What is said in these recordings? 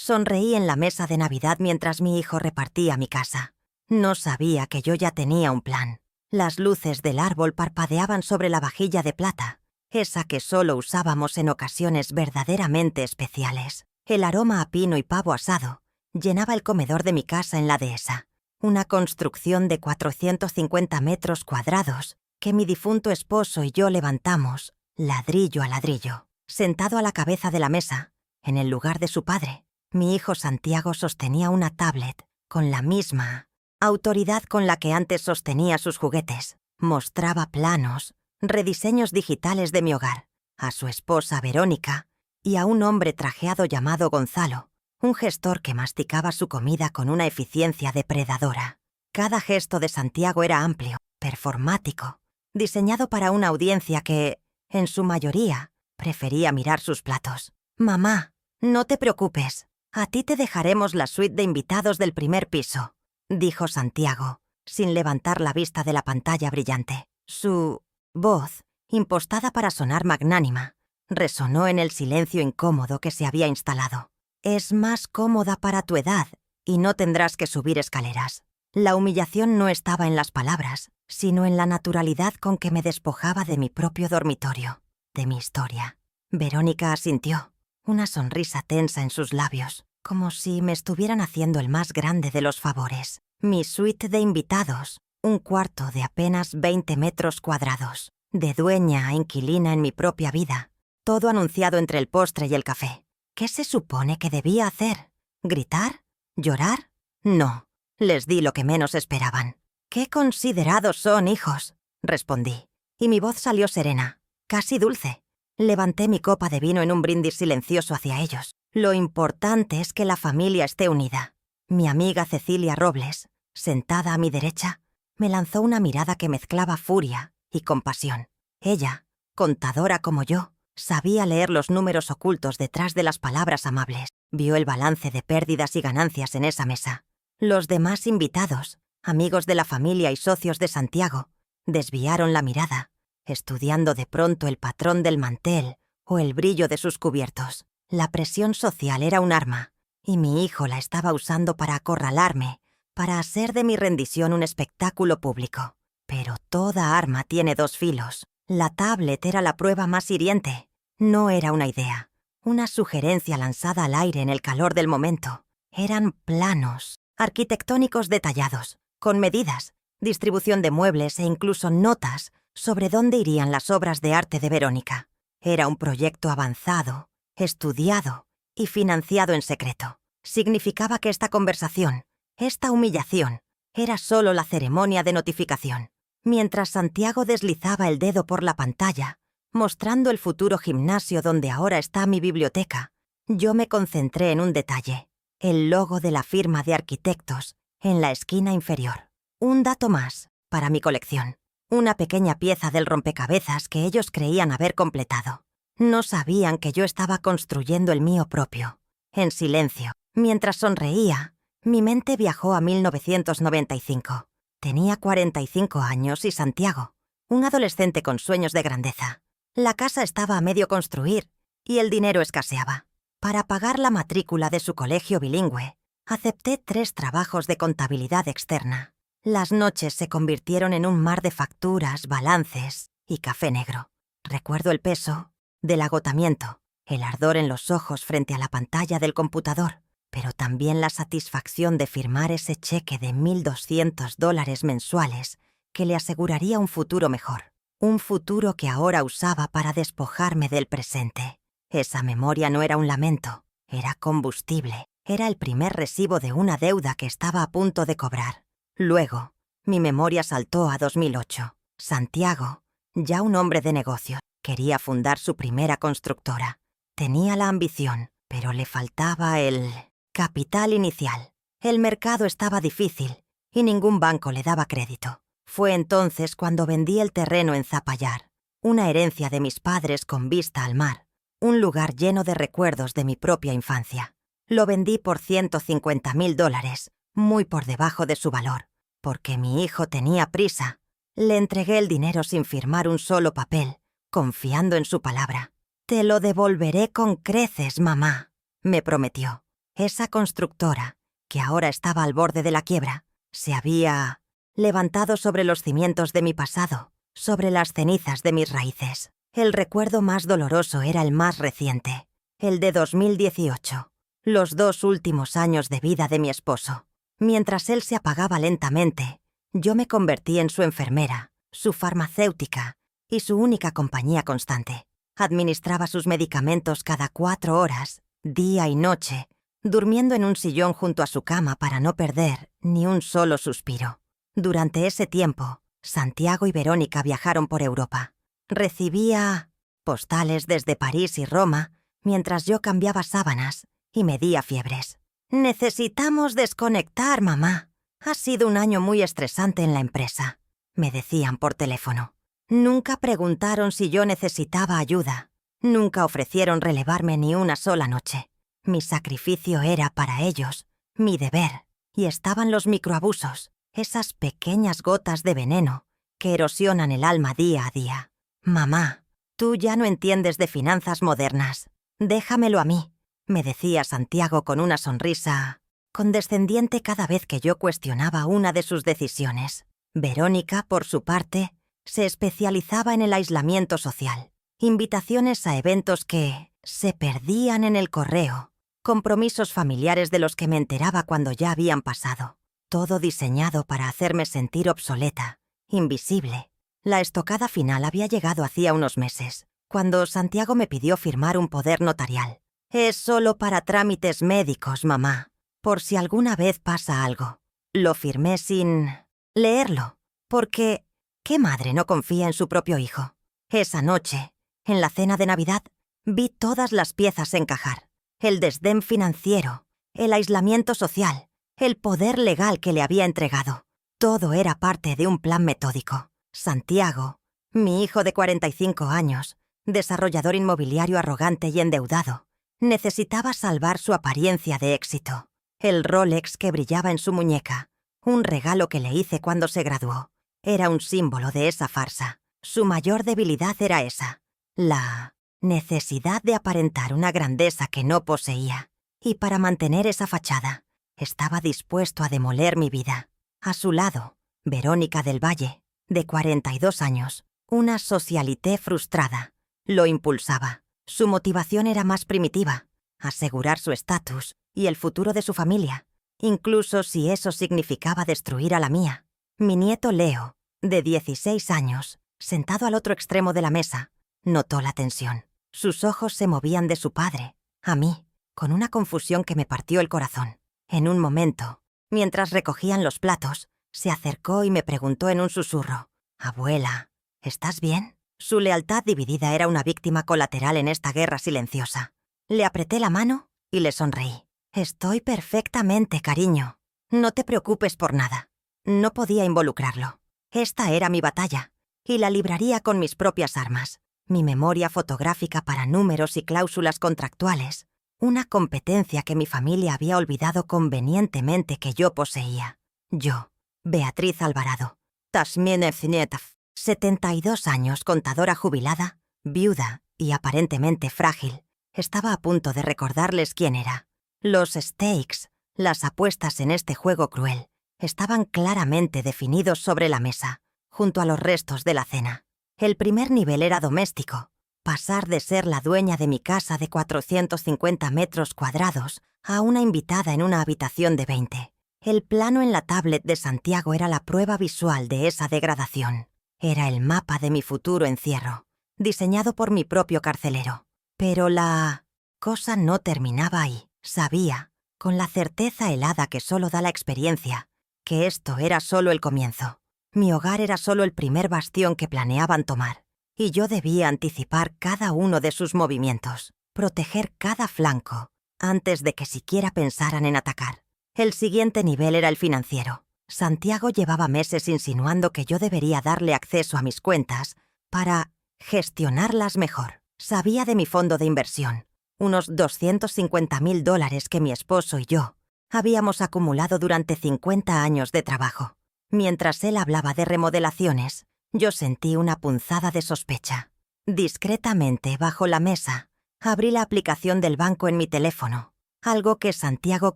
Sonreí en la mesa de Navidad mientras mi hijo repartía mi casa. No sabía que yo ya tenía un plan. Las luces del árbol parpadeaban sobre la vajilla de plata, esa que solo usábamos en ocasiones verdaderamente especiales. El aroma a pino y pavo asado llenaba el comedor de mi casa en la dehesa, una construcción de 450 metros cuadrados que mi difunto esposo y yo levantamos, ladrillo a ladrillo. Sentado a la cabeza de la mesa, en el lugar de su padre, mi hijo Santiago sostenía una tablet con la misma autoridad con la que antes sostenía sus juguetes. Mostraba planos, rediseños digitales de mi hogar, a su esposa Verónica y a un hombre trajeado llamado Gonzalo, un gestor que masticaba su comida con una eficiencia depredadora. Cada gesto de Santiago era amplio, performático, diseñado para una audiencia que, en su mayoría, prefería mirar sus platos. «Mamá, no te preocupes, a ti te dejaremos la suite de invitados del primer piso», dijo Santiago, sin levantar la vista de la pantalla brillante. Su voz, impostada para sonar magnánima, resonó en el silencio incómodo que se había instalado. «Es más cómoda para tu edad y no tendrás que subir escaleras». La humillación no estaba en las palabras, sino en la naturalidad con que me despojaba de mi propio dormitorio, de mi historia. Verónica asintió, una sonrisa tensa en sus labios, como si me estuvieran haciendo el más grande de los favores. Mi suite de invitados, un cuarto de apenas 20 metros cuadrados, de dueña a inquilina en mi propia vida, todo anunciado entre el postre y el café. ¿Qué se supone que debía hacer? ¿Gritar? ¿Llorar? No, les di lo que menos esperaban. «¡Qué considerados son, hijos!», respondí, y mi voz salió serena, casi dulce. Levanté mi copa de vino en un brindis silencioso hacia ellos. Lo importante es que la familia esté unida. Mi amiga Cecilia Robles, sentada a mi derecha, me lanzó una mirada que mezclaba furia y compasión. Ella, contadora como yo, sabía leer los números ocultos detrás de las palabras amables. Vio el balance de pérdidas y ganancias en esa mesa. Los demás invitados, amigos de la familia y socios de Santiago, desviaron la mirada, estudiando de pronto el patrón del mantel o el brillo de sus cubiertos. La presión social era un arma, y mi hijo la estaba usando para acorralarme, para hacer de mi rendición un espectáculo público. Pero toda arma tiene dos filos. La tablet era la prueba más hiriente. No era una idea, una sugerencia lanzada al aire en el calor del momento. Eran planos arquitectónicos detallados, con medidas, distribución de muebles e incluso notas sobre dónde irían las obras de arte de Verónica. Era un proyecto avanzado, estudiado y financiado en secreto. Significaba que esta conversación, esta humillación, era solo la ceremonia de notificación. Mientras Santiago deslizaba el dedo por la pantalla, mostrando el futuro gimnasio donde ahora está mi biblioteca, yo me concentré en un detalle: el logo de la firma de arquitectos en la esquina inferior. Un dato más para mi colección. Una pequeña pieza del rompecabezas que ellos creían haber completado. No sabían que yo estaba construyendo el mío propio. En silencio, mientras sonreía, mi mente viajó a 1995. Tenía 45 años y Santiago, un adolescente con sueños de grandeza. La casa estaba a medio construir y el dinero escaseaba. Para pagar la matrícula de su colegio bilingüe, acepté 3 trabajos de contabilidad externa. Las noches se convirtieron en un mar de facturas, balances y café negro. Recuerdo el peso del agotamiento, el ardor en los ojos frente a la pantalla del computador, pero también la satisfacción de firmar ese cheque de $1,200 mensuales que le aseguraría un futuro mejor. Un futuro que ahora usaba para despojarme del presente. Esa memoria no era un lamento, era combustible. Era el primer recibo de una deuda que estaba a punto de cobrar. Luego, mi memoria saltó a 2008. Santiago, ya un hombre de negocios, quería fundar su primera constructora. Tenía la ambición, pero le faltaba el capital inicial. El mercado estaba difícil y ningún banco le daba crédito. Fue entonces cuando vendí el terreno en Zapallar, una herencia de mis padres con vista al mar, un lugar lleno de recuerdos de mi propia infancia. Lo vendí por $150,000, muy por debajo de su valor, porque mi hijo tenía prisa. Le entregué el dinero sin firmar un solo papel, confiando en su palabra. «Te lo devolveré con creces, mamá», me prometió. Esa constructora, que ahora estaba al borde de la quiebra, se había levantado sobre los cimientos de mi pasado, sobre las cenizas de mis raíces. El recuerdo más doloroso era el más reciente, el de 2018, los 2 últimos años de vida de mi esposo. Mientras él se apagaba lentamente, yo me convertí en su enfermera, su farmacéutica y su única compañía constante. Administraba sus medicamentos cada 4 horas, día y noche, durmiendo en un sillón junto a su cama para no perder ni un solo suspiro. Durante ese tiempo, Santiago y Verónica viajaron por Europa. Recibía postales desde París y Roma mientras yo cambiaba sábanas y medía fiebres. «Necesitamos desconectar, mamá. Ha sido un año muy estresante en la empresa», me decían por teléfono. Nunca preguntaron si yo necesitaba ayuda. Nunca ofrecieron relevarme ni una sola noche. Mi sacrificio era para ellos, mi deber, y estaban los microabusos, esas pequeñas gotas de veneno que erosionan el alma día a día. «Mamá, tú ya no entiendes de finanzas modernas. Déjamelo a mí», me decía Santiago con una sonrisa condescendiente cada vez que yo cuestionaba una de sus decisiones. Verónica, por su parte, se especializaba en el aislamiento social, invitaciones a eventos que se perdían en el correo, compromisos familiares de los que me enteraba cuando ya habían pasado, todo diseñado para hacerme sentir obsoleta, invisible. La estocada final había llegado hacía unos meses, cuando Santiago me pidió firmar un poder notarial. «Es solo para trámites médicos, mamá, por si alguna vez pasa algo». Lo firmé sin leerlo, porque ¿qué madre no confía en su propio hijo? Esa noche, en la cena de Navidad, vi todas las piezas encajar. El desdén financiero, el aislamiento social, el poder legal que le había entregado. Todo era parte de un plan metódico. Santiago, mi hijo de 45 años, desarrollador inmobiliario arrogante y endeudado, necesitaba salvar su apariencia de éxito. El Rolex que brillaba en su muñeca, un regalo que le hice cuando se graduó, era un símbolo de esa farsa. Su mayor debilidad era esa, la necesidad de aparentar una grandeza que no poseía. Y para mantener esa fachada, estaba dispuesto a demoler mi vida. A su lado, Verónica del Valle, de 42 años, una socialité frustrada, lo impulsaba. Su motivación era más primitiva, asegurar su estatus y el futuro de su familia, incluso si eso significaba destruir a la mía. Mi nieto Leo, de 16 años, sentado al otro extremo de la mesa, notó la tensión. Sus ojos se movían de su padre a mí, con una confusión que me partió el corazón. En un momento, mientras recogían los platos, se acercó y me preguntó en un susurro: «Abuela, ¿estás bien?». Su lealtad dividida era una víctima colateral en esta guerra silenciosa. Le apreté la mano y le sonreí. «Estoy perfectamente, cariño. No te preocupes por nada». No podía involucrarlo. Esta era mi batalla, y la libraría con mis propias armas. Mi memoria fotográfica para números y cláusulas contractuales, una competencia que mi familia había olvidado convenientemente que yo poseía. Yo, Beatriz Alvarado, Tashmienev Zinetov, 72 años, contadora jubilada, viuda y aparentemente frágil, estaba a punto de recordarles quién era. Los stakes, las apuestas en este juego cruel, estaban claramente definidos sobre la mesa, junto a los restos de la cena. El primer nivel era doméstico, pasar de ser la dueña de mi casa de 450 metros cuadrados a una invitada en una habitación de 20. El plano en la tablet de Santiago era la prueba visual de esa degradación. Era el mapa de mi futuro encierro, diseñado por mi propio carcelero. Pero la cosa no terminaba ahí. Sabía, con la certeza helada que solo da la experiencia, que esto era solo el comienzo. Mi hogar era solo el primer bastión que planeaban tomar, y yo debía anticipar cada uno de sus movimientos, proteger cada flanco, antes de que siquiera pensaran en atacar. El siguiente nivel era el financiero. Santiago llevaba meses insinuando que yo debería darle acceso a mis cuentas para gestionarlas mejor. Sabía de mi fondo de inversión, unos $250.000 que mi esposo y yo habíamos acumulado durante 50 años de trabajo. Mientras él hablaba de remodelaciones, yo sentí una punzada de sospecha. Discretamente, bajo la mesa, abrí la aplicación del banco en mi teléfono algo que Santiago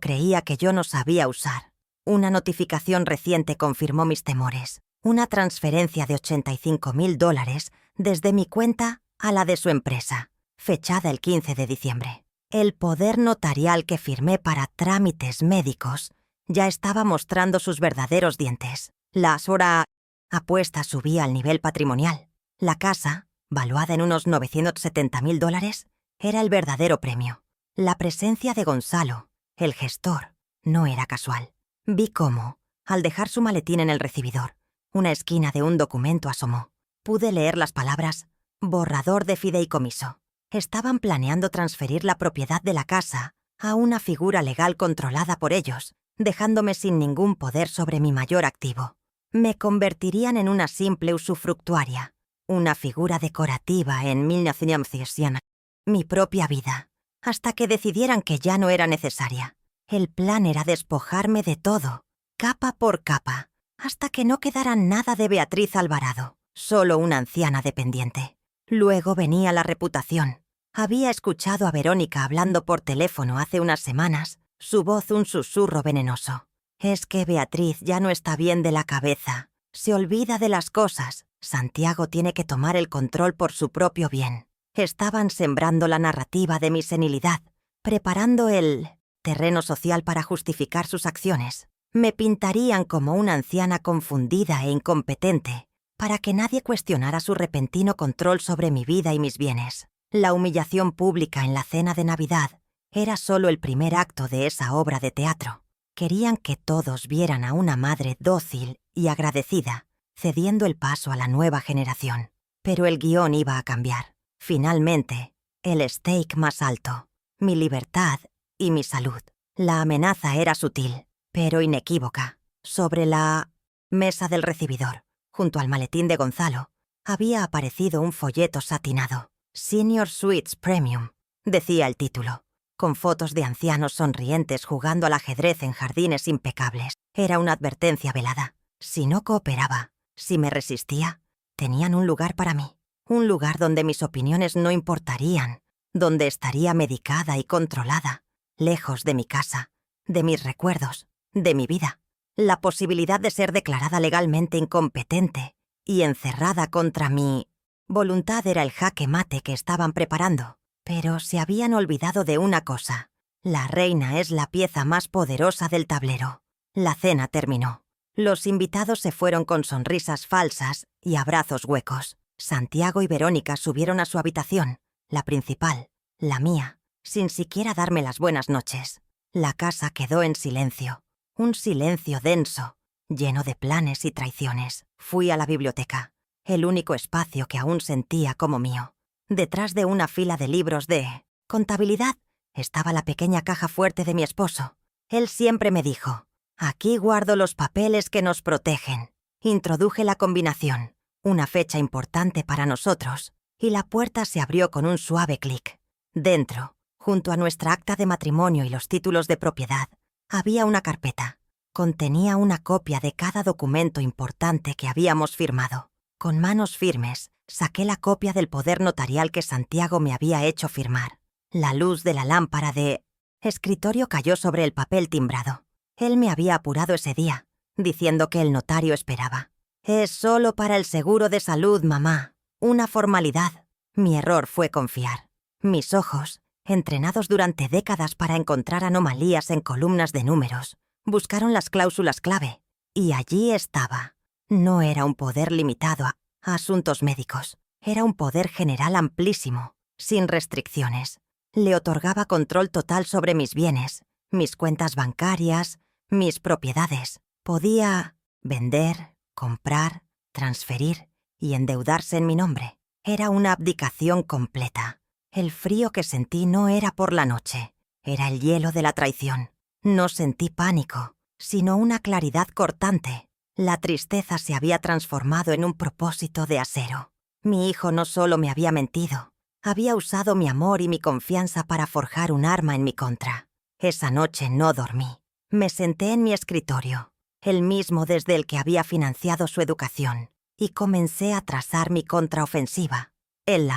creía que yo no sabía usar. Una notificación reciente confirmó mis temores. Una transferencia de $85.000 desde mi cuenta a la de su empresa, fechada el 15 de diciembre. El poder notarial que firmé para trámites médicos ya estaba mostrando sus verdaderos dientes. La sola apuesta subía al nivel patrimonial. La casa, valuada en unos $970.000, era el verdadero premio. La presencia de Gonzalo, el gestor, no era casual. Vi cómo, al dejar su maletín en el recibidor, una esquina de un documento asomó. Pude leer las palabras «borrador de fideicomiso». Estaban planeando transferir la propiedad de la casa a una figura legal controlada por ellos, dejándome sin ningún poder sobre mi mayor activo. Me convertirían en una simple usufructuaria, una figura decorativa en 1900, mi propia vida, hasta que decidieran que ya no era necesaria. El plan era despojarme de todo, capa por capa, hasta que no quedara nada de Beatriz Alvarado, solo una anciana dependiente. Luego venía la reputación. Había escuchado a Verónica hablando por teléfono hace unas semanas, su voz un susurro venenoso. Es que Beatriz ya no está bien de la cabeza, se olvida de las cosas. Santiago tiene que tomar el control por su propio bien. Estaban sembrando la narrativa de mi senilidad, preparando el terreno social para justificar sus acciones. Me pintarían como una anciana confundida e incompetente, para que nadie cuestionara su repentino control sobre mi vida y mis bienes. La humillación pública en la cena de Navidad era solo el primer acto de esa obra de teatro. Querían que todos vieran a una madre dócil y agradecida, cediendo el paso a la nueva generación. Pero el guión iba a cambiar. Finalmente, el stake más alto, mi libertad y mi salud. La amenaza era sutil, pero inequívoca. Sobre la mesa del recibidor, junto al maletín de Gonzalo, había aparecido un folleto satinado. Senior Suites Premium, decía el título, con fotos de ancianos sonrientes jugando al ajedrez en jardines impecables. Era una advertencia velada. Si no cooperaba, si me resistía, tenían un lugar para mí. Un lugar donde mis opiniones no importarían, donde estaría medicada y controlada, lejos de mi casa, de mis recuerdos, de mi vida. La posibilidad de ser declarada legalmente incompetente y encerrada contra mi voluntad era el jaque mate que estaban preparando. Pero se habían olvidado de una cosa. La reina es la pieza más poderosa del tablero. La cena terminó. Los invitados se fueron con sonrisas falsas y abrazos huecos. Santiago y Verónica subieron a su habitación, la principal, la mía, sin siquiera darme las buenas noches. La casa quedó en silencio, un silencio denso, lleno de planes y traiciones. Fui a la biblioteca, el único espacio que aún sentía como mío. Detrás de una fila de libros de contabilidad estaba la pequeña caja fuerte de mi esposo. Él siempre me dijo, «Aquí guardo los papeles que nos protegen». Introduje la combinación, una fecha importante para nosotros, y la puerta se abrió con un suave clic. Dentro, junto a nuestra acta de matrimonio y los títulos de propiedad, había una carpeta. Contenía una copia de cada documento importante que habíamos firmado. Con manos firmes, saqué la copia del poder notarial que Santiago me había hecho firmar. La luz de la lámpara de escritorio cayó sobre el papel timbrado. Él me había apurado ese día, diciendo que el notario esperaba. «Es solo para el seguro de salud, mamá. Una formalidad». Mi error fue confiar. Mis ojos, entrenados durante décadas para encontrar anomalías en columnas de números, buscaron las cláusulas clave. Y allí estaba. No era un poder limitado a asuntos médicos. Era un poder general amplísimo, sin restricciones. Le otorgaba control total sobre mis bienes, mis cuentas bancarias, mis propiedades. Podía vender, comprar, transferir y endeudarse en mi nombre. Era una abdicación completa. El frío que sentí no era por la noche, era el hielo de la traición. No sentí pánico, sino una claridad cortante. La tristeza se había transformado en un propósito de acero. Mi hijo no solo me había mentido, había usado mi amor y mi confianza para forjar un arma en mi contra. Esa noche no dormí. Me senté en mi escritorio, el mismo desde el que había financiado su educación, y comencé a trazar mi contraofensiva. El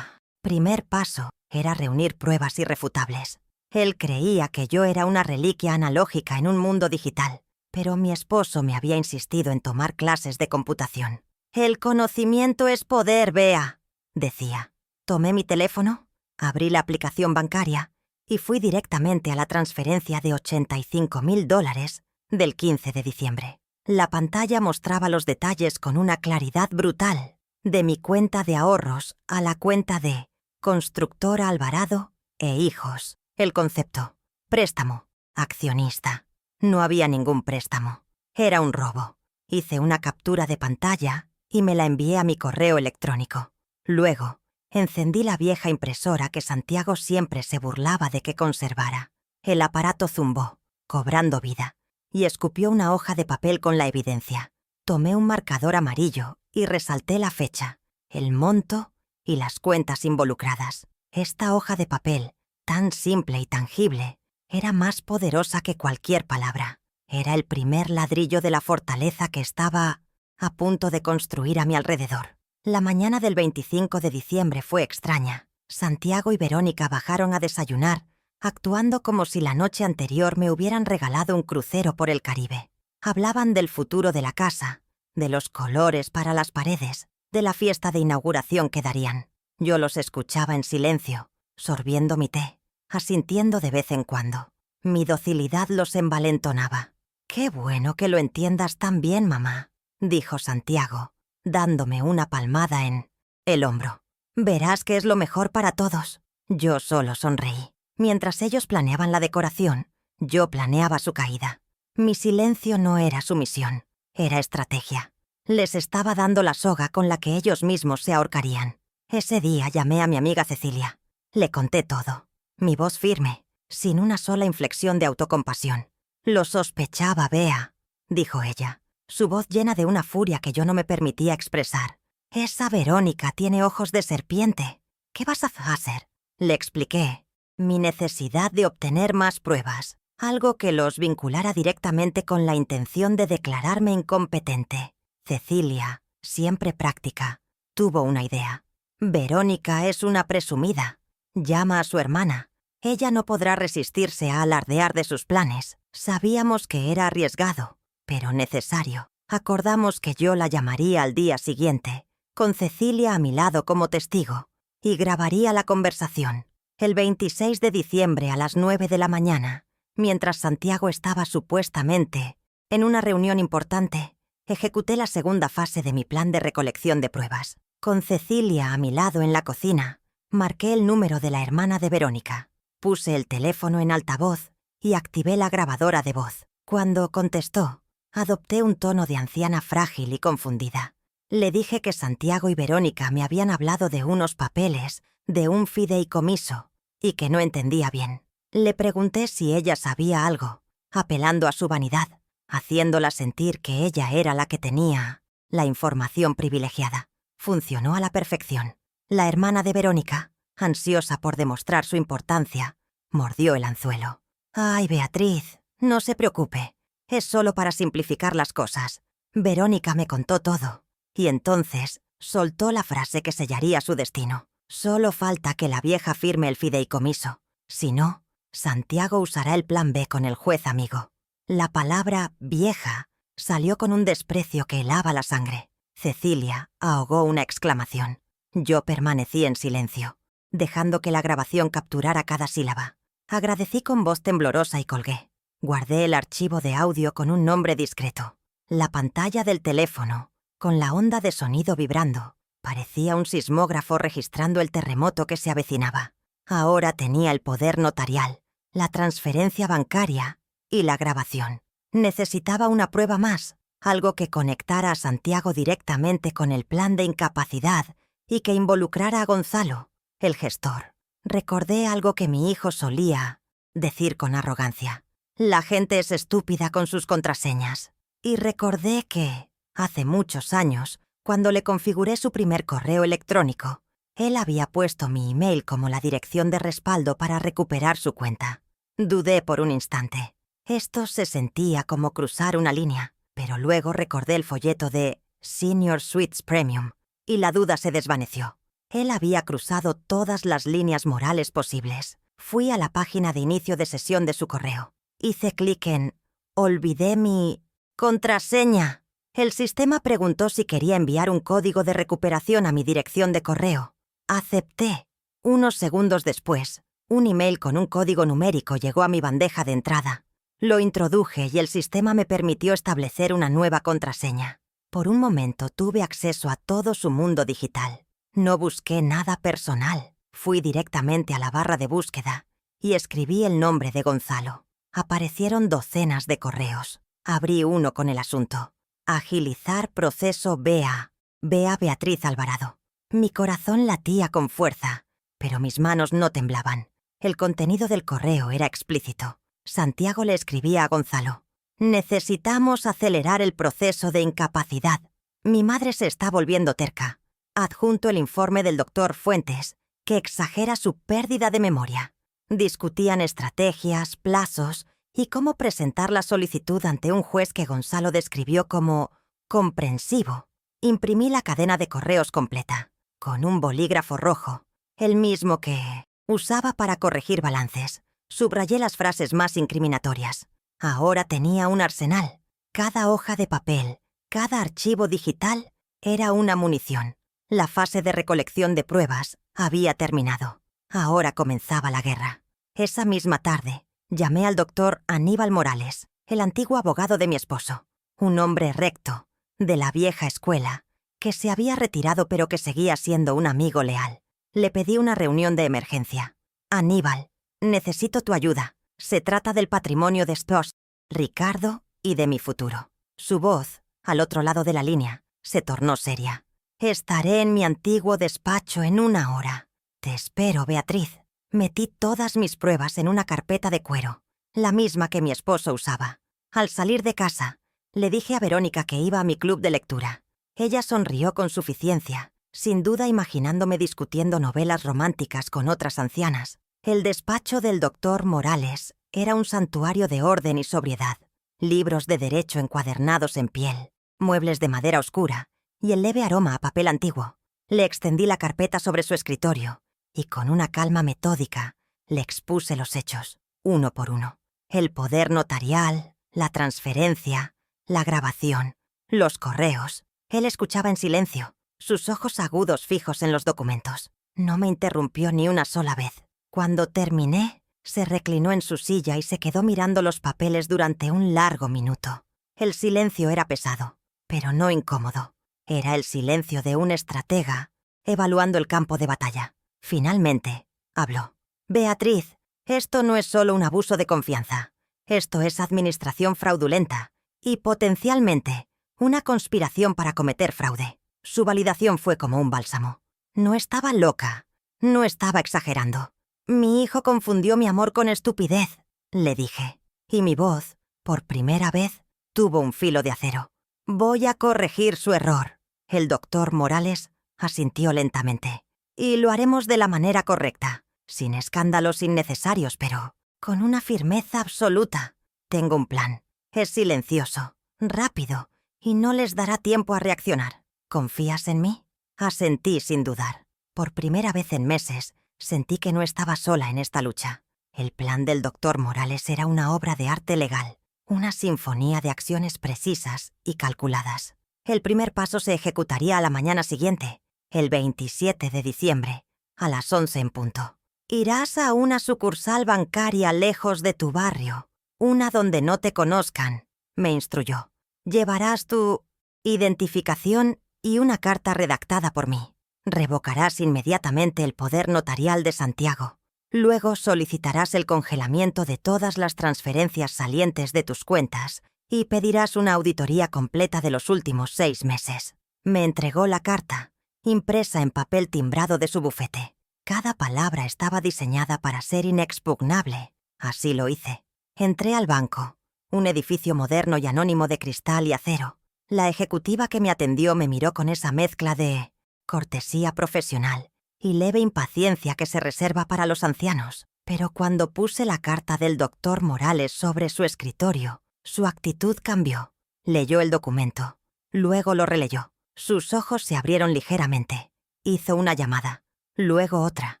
primer paso era reunir pruebas irrefutables. Él creía que yo era una reliquia analógica en un mundo digital, pero mi esposo me había insistido en tomar clases de computación. «El conocimiento es poder, Bea», decía. Tomé mi teléfono, abrí la aplicación bancaria y fui directamente a la transferencia de $85.000 del 15 de diciembre. La pantalla mostraba los detalles con una claridad brutal, de mi cuenta de ahorros a la cuenta de Constructora Alvarado e Hijos. El concepto: préstamo, accionista. No había ningún préstamo. Era un robo. Hice una captura de pantalla y me la envié a mi correo electrónico. Luego, encendí la vieja impresora que Santiago siempre se burlaba de que conservara. El aparato zumbó, cobrando vida, y escupió una hoja de papel con la evidencia. Tomé un marcador amarillo y resalté la fecha, el monto y las cuentas involucradas. Esta hoja de papel, tan simple y tangible, era más poderosa que cualquier palabra. Era el primer ladrillo de la fortaleza que estaba a punto de construir a mi alrededor. La mañana del 25 de diciembre fue extraña. Santiago y Verónica bajaron a desayunar, actuando como si la noche anterior me hubieran regalado un crucero por el Caribe. Hablaban del futuro de la casa, de los colores para las paredes, de la fiesta de inauguración que darían. Yo los escuchaba en silencio, sorbiendo mi té, asintiendo de vez en cuando. Mi docilidad los envalentonaba. «Qué bueno que lo entiendas tan bien, mamá», dijo Santiago, dándome una palmada en el hombro. «Verás que es lo mejor para todos». Yo solo sonreí. Mientras ellos planeaban la decoración, yo planeaba su caída. Mi silencio no era sumisión, era estrategia. Les estaba dando la soga con la que ellos mismos se ahorcarían. Ese día llamé a mi amiga Cecilia. Le conté todo. Mi voz firme, sin una sola inflexión de autocompasión. «Lo sospechaba, Bea», dijo ella, su voz llena de una furia que yo no me permitía expresar. «Esa Verónica tiene ojos de serpiente. ¿Qué vas a hacer?». Le expliqué mi necesidad de obtener más pruebas, algo que los vinculara directamente con la intención de declararme incompetente. Cecilia, siempre práctica, tuvo una idea. «Verónica es una presumida. Llama a su hermana. Ella no podrá resistirse a alardear de sus planes». Sabíamos que era arriesgado, pero necesario. Acordamos que yo la llamaría al día siguiente, con Cecilia a mi lado como testigo, y grabaría la conversación. El 26 de diciembre a las 9 de la mañana, mientras Santiago estaba supuestamente en una reunión importante, ejecuté la segunda fase de mi plan de recolección de pruebas. Con Cecilia a mi lado en la cocina, marqué el número de la hermana de Verónica. Puse el teléfono en altavoz y activé la grabadora de voz. Cuando contestó, adopté un tono de anciana frágil y confundida. Le dije que Santiago y Verónica me habían hablado de unos papeles, de un fideicomiso, y que no entendía bien. Le pregunté si ella sabía algo, apelando a su vanidad, haciéndola sentir que ella era la que tenía la información privilegiada. Funcionó a la perfección. La hermana de Verónica, ansiosa por demostrar su importancia, mordió el anzuelo. «Ay, Beatriz, no se preocupe. Es solo para simplificar las cosas. Verónica me contó todo. Y entonces soltó la frase que sellaría su destino. Solo falta que la vieja firme el fideicomiso. Si no, Santiago usará el plan B con el juez amigo». La palabra «vieja» salió con un desprecio que helaba la sangre. Cecilia ahogó una exclamación. Yo permanecí en silencio, dejando que la grabación capturara cada sílaba. Agradecí con voz temblorosa y colgué. Guardé el archivo de audio con un nombre discreto. La pantalla del teléfono, con la onda de sonido vibrando, parecía un sismógrafo registrando el terremoto que se avecinaba. Ahora tenía el poder notarial, la transferencia bancaria y la grabación. Necesitaba una prueba más, algo que conectara a Santiago directamente con el plan de incapacidad y que involucrara a Gonzalo, el gestor. Recordé algo que mi hijo solía decir con arrogancia: «La gente es estúpida con sus contraseñas». Y recordé que, hace muchos años, cuando le configuré su primer correo electrónico, él había puesto mi email como la dirección de respaldo para recuperar su cuenta. Dudé por un instante. Esto se sentía como cruzar una línea, pero luego recordé el folleto de Senior Suites Premium y la duda se desvaneció. Él había cruzado todas las líneas morales posibles. Fui a la página de inicio de sesión de su correo. Hice clic en «Olvidé mi contraseña». El sistema preguntó si quería enviar un código de recuperación a mi dirección de correo. Acepté. Unos segundos después, un email con un código numérico llegó a mi bandeja de entrada. Lo introduje y el sistema me permitió establecer una nueva contraseña. Por un momento tuve acceso a todo su mundo digital. No busqué nada personal. Fui directamente a la barra de búsqueda y escribí el nombre de Gonzalo. Aparecieron docenas de correos. Abrí uno con el asunto: agilizar proceso BA. Bea Beatriz Alvarado. Mi corazón latía con fuerza, pero mis manos no temblaban. El contenido del correo era explícito. Santiago le escribía a Gonzalo: necesitamos acelerar el proceso de incapacidad. Mi madre se está volviendo terca. Adjunto el informe del doctor Fuentes, que exagera su pérdida de memoria. Discutían estrategias, plazos y cómo presentar la solicitud ante un juez que Gonzalo describió como comprensivo. Imprimí la cadena de correos completa, con un bolígrafo rojo, el mismo que usaba para corregir balances. Subrayé las frases más incriminatorias. Ahora tenía un arsenal. Cada hoja de papel, cada archivo digital era una munición. La fase de recolección de pruebas había terminado. Ahora comenzaba la guerra. Esa misma tarde, llamé al doctor Aníbal Morales, el antiguo abogado de mi esposo, un hombre recto, de la vieja escuela, que se había retirado pero que seguía siendo un amigo leal. Le pedí una reunión de emergencia. Aníbal, necesito tu ayuda. Se trata del patrimonio de Stoss, Ricardo y de mi futuro. Su voz, al otro lado de la línea, se tornó seria. Estaré en mi antiguo despacho en 1 hora. Te espero, Beatriz. Metí todas mis pruebas en una carpeta de cuero, la misma que mi esposo usaba. Al salir de casa, le dije a Verónica que iba a mi club de lectura. Ella sonrió con suficiencia, sin duda imaginándome discutiendo novelas románticas con otras ancianas. El despacho del doctor Morales era un santuario de orden y sobriedad. Libros de derecho encuadernados en piel, muebles de madera oscura y el leve aroma a papel antiguo. Le extendí la carpeta sobre su escritorio y con una calma metódica le expuse los hechos, uno por uno. El poder notarial, la transferencia, la grabación, los correos. Él escuchaba en silencio, sus ojos agudos fijos en los documentos. No me interrumpió ni una sola vez. Cuando terminé, se reclinó en su silla y se quedó mirando los papeles durante un largo minuto. El silencio era pesado, pero no incómodo. Era el silencio de un estratega evaluando el campo de batalla. Finalmente, habló. Beatriz, esto no es solo un abuso de confianza. Esto es administración fraudulenta y, potencialmente, una conspiración para cometer fraude. Su validación fue como un bálsamo. No estaba loca. No estaba exagerando. Mi hijo confundió mi amor con estupidez, le dije. Y mi voz, por primera vez, tuvo un filo de acero. Voy a corregir su error. El doctor Morales asintió lentamente. Y lo haremos de la manera correcta, sin escándalos innecesarios, pero con una firmeza absoluta. Tengo un plan. Es silencioso, rápido, y no les dará tiempo a reaccionar. ¿Confías en mí? Asentí sin dudar. Por primera vez en meses, sentí que no estaba sola en esta lucha. El plan del doctor Morales era una obra de arte legal, una sinfonía de acciones precisas y calculadas. El primer paso se ejecutaría a la mañana siguiente, el 27 de diciembre, a las 11 en punto. Irás a una sucursal bancaria lejos de tu barrio, una donde no te conozcan, me instruyó. Llevarás tu identificación y una carta redactada por mí. Revocarás inmediatamente el poder notarial de Santiago. Luego solicitarás el congelamiento de todas las transferencias salientes de tus cuentas y pedirás una auditoría completa de los últimos 6 meses. Me entregó la carta, impresa en papel timbrado de su bufete. Cada palabra estaba diseñada para ser inexpugnable. Así lo hice. Entré al banco, un edificio moderno y anónimo de cristal y acero. La ejecutiva que me atendió me miró con esa mezcla de cortesía profesional y leve impaciencia que se reserva para los ancianos. Pero cuando puse la carta del doctor Morales sobre su escritorio, su actitud cambió. Leyó el documento. Luego lo releyó. Sus ojos se abrieron ligeramente. Hizo una llamada, luego otra.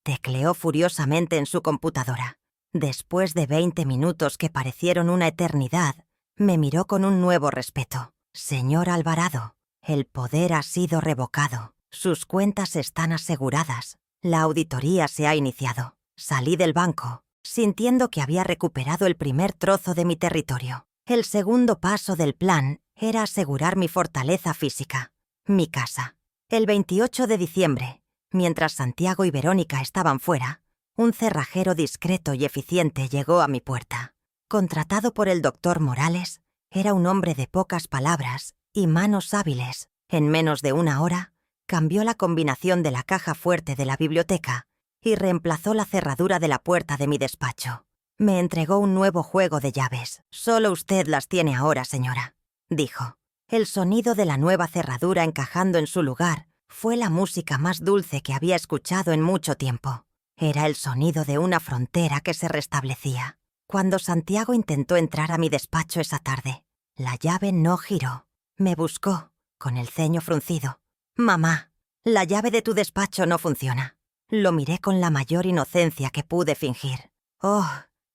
Tecleó furiosamente en su computadora. Después de 20 minutos que parecieron una eternidad, me miró con un nuevo respeto. «Señor Alvarado, el poder ha sido revocado. Sus cuentas están aseguradas. La auditoría se ha iniciado». Salí del banco, sintiendo que había recuperado el primer trozo de mi territorio. El segundo paso del plan era asegurar mi fortaleza física, mi casa. El 28 de diciembre, mientras Santiago y Verónica estaban fuera, un cerrajero discreto y eficiente llegó a mi puerta. Contratado por el doctor Morales, era un hombre de pocas palabras y manos hábiles. En menos de una hora, cambió la combinación de la caja fuerte de la biblioteca y reemplazó la cerradura de la puerta de mi despacho. Me entregó un nuevo juego de llaves. «Solo usted las tiene ahora, señora», dijo. El sonido de la nueva cerradura encajando en su lugar fue la música más dulce que había escuchado en mucho tiempo. Era el sonido de una frontera que se restablecía. Cuando Santiago intentó entrar a mi despacho esa tarde, la llave no giró. Me buscó, con el ceño fruncido. «Mamá, la llave de tu despacho no funciona». Lo miré con la mayor inocencia que pude fingir. «Oh,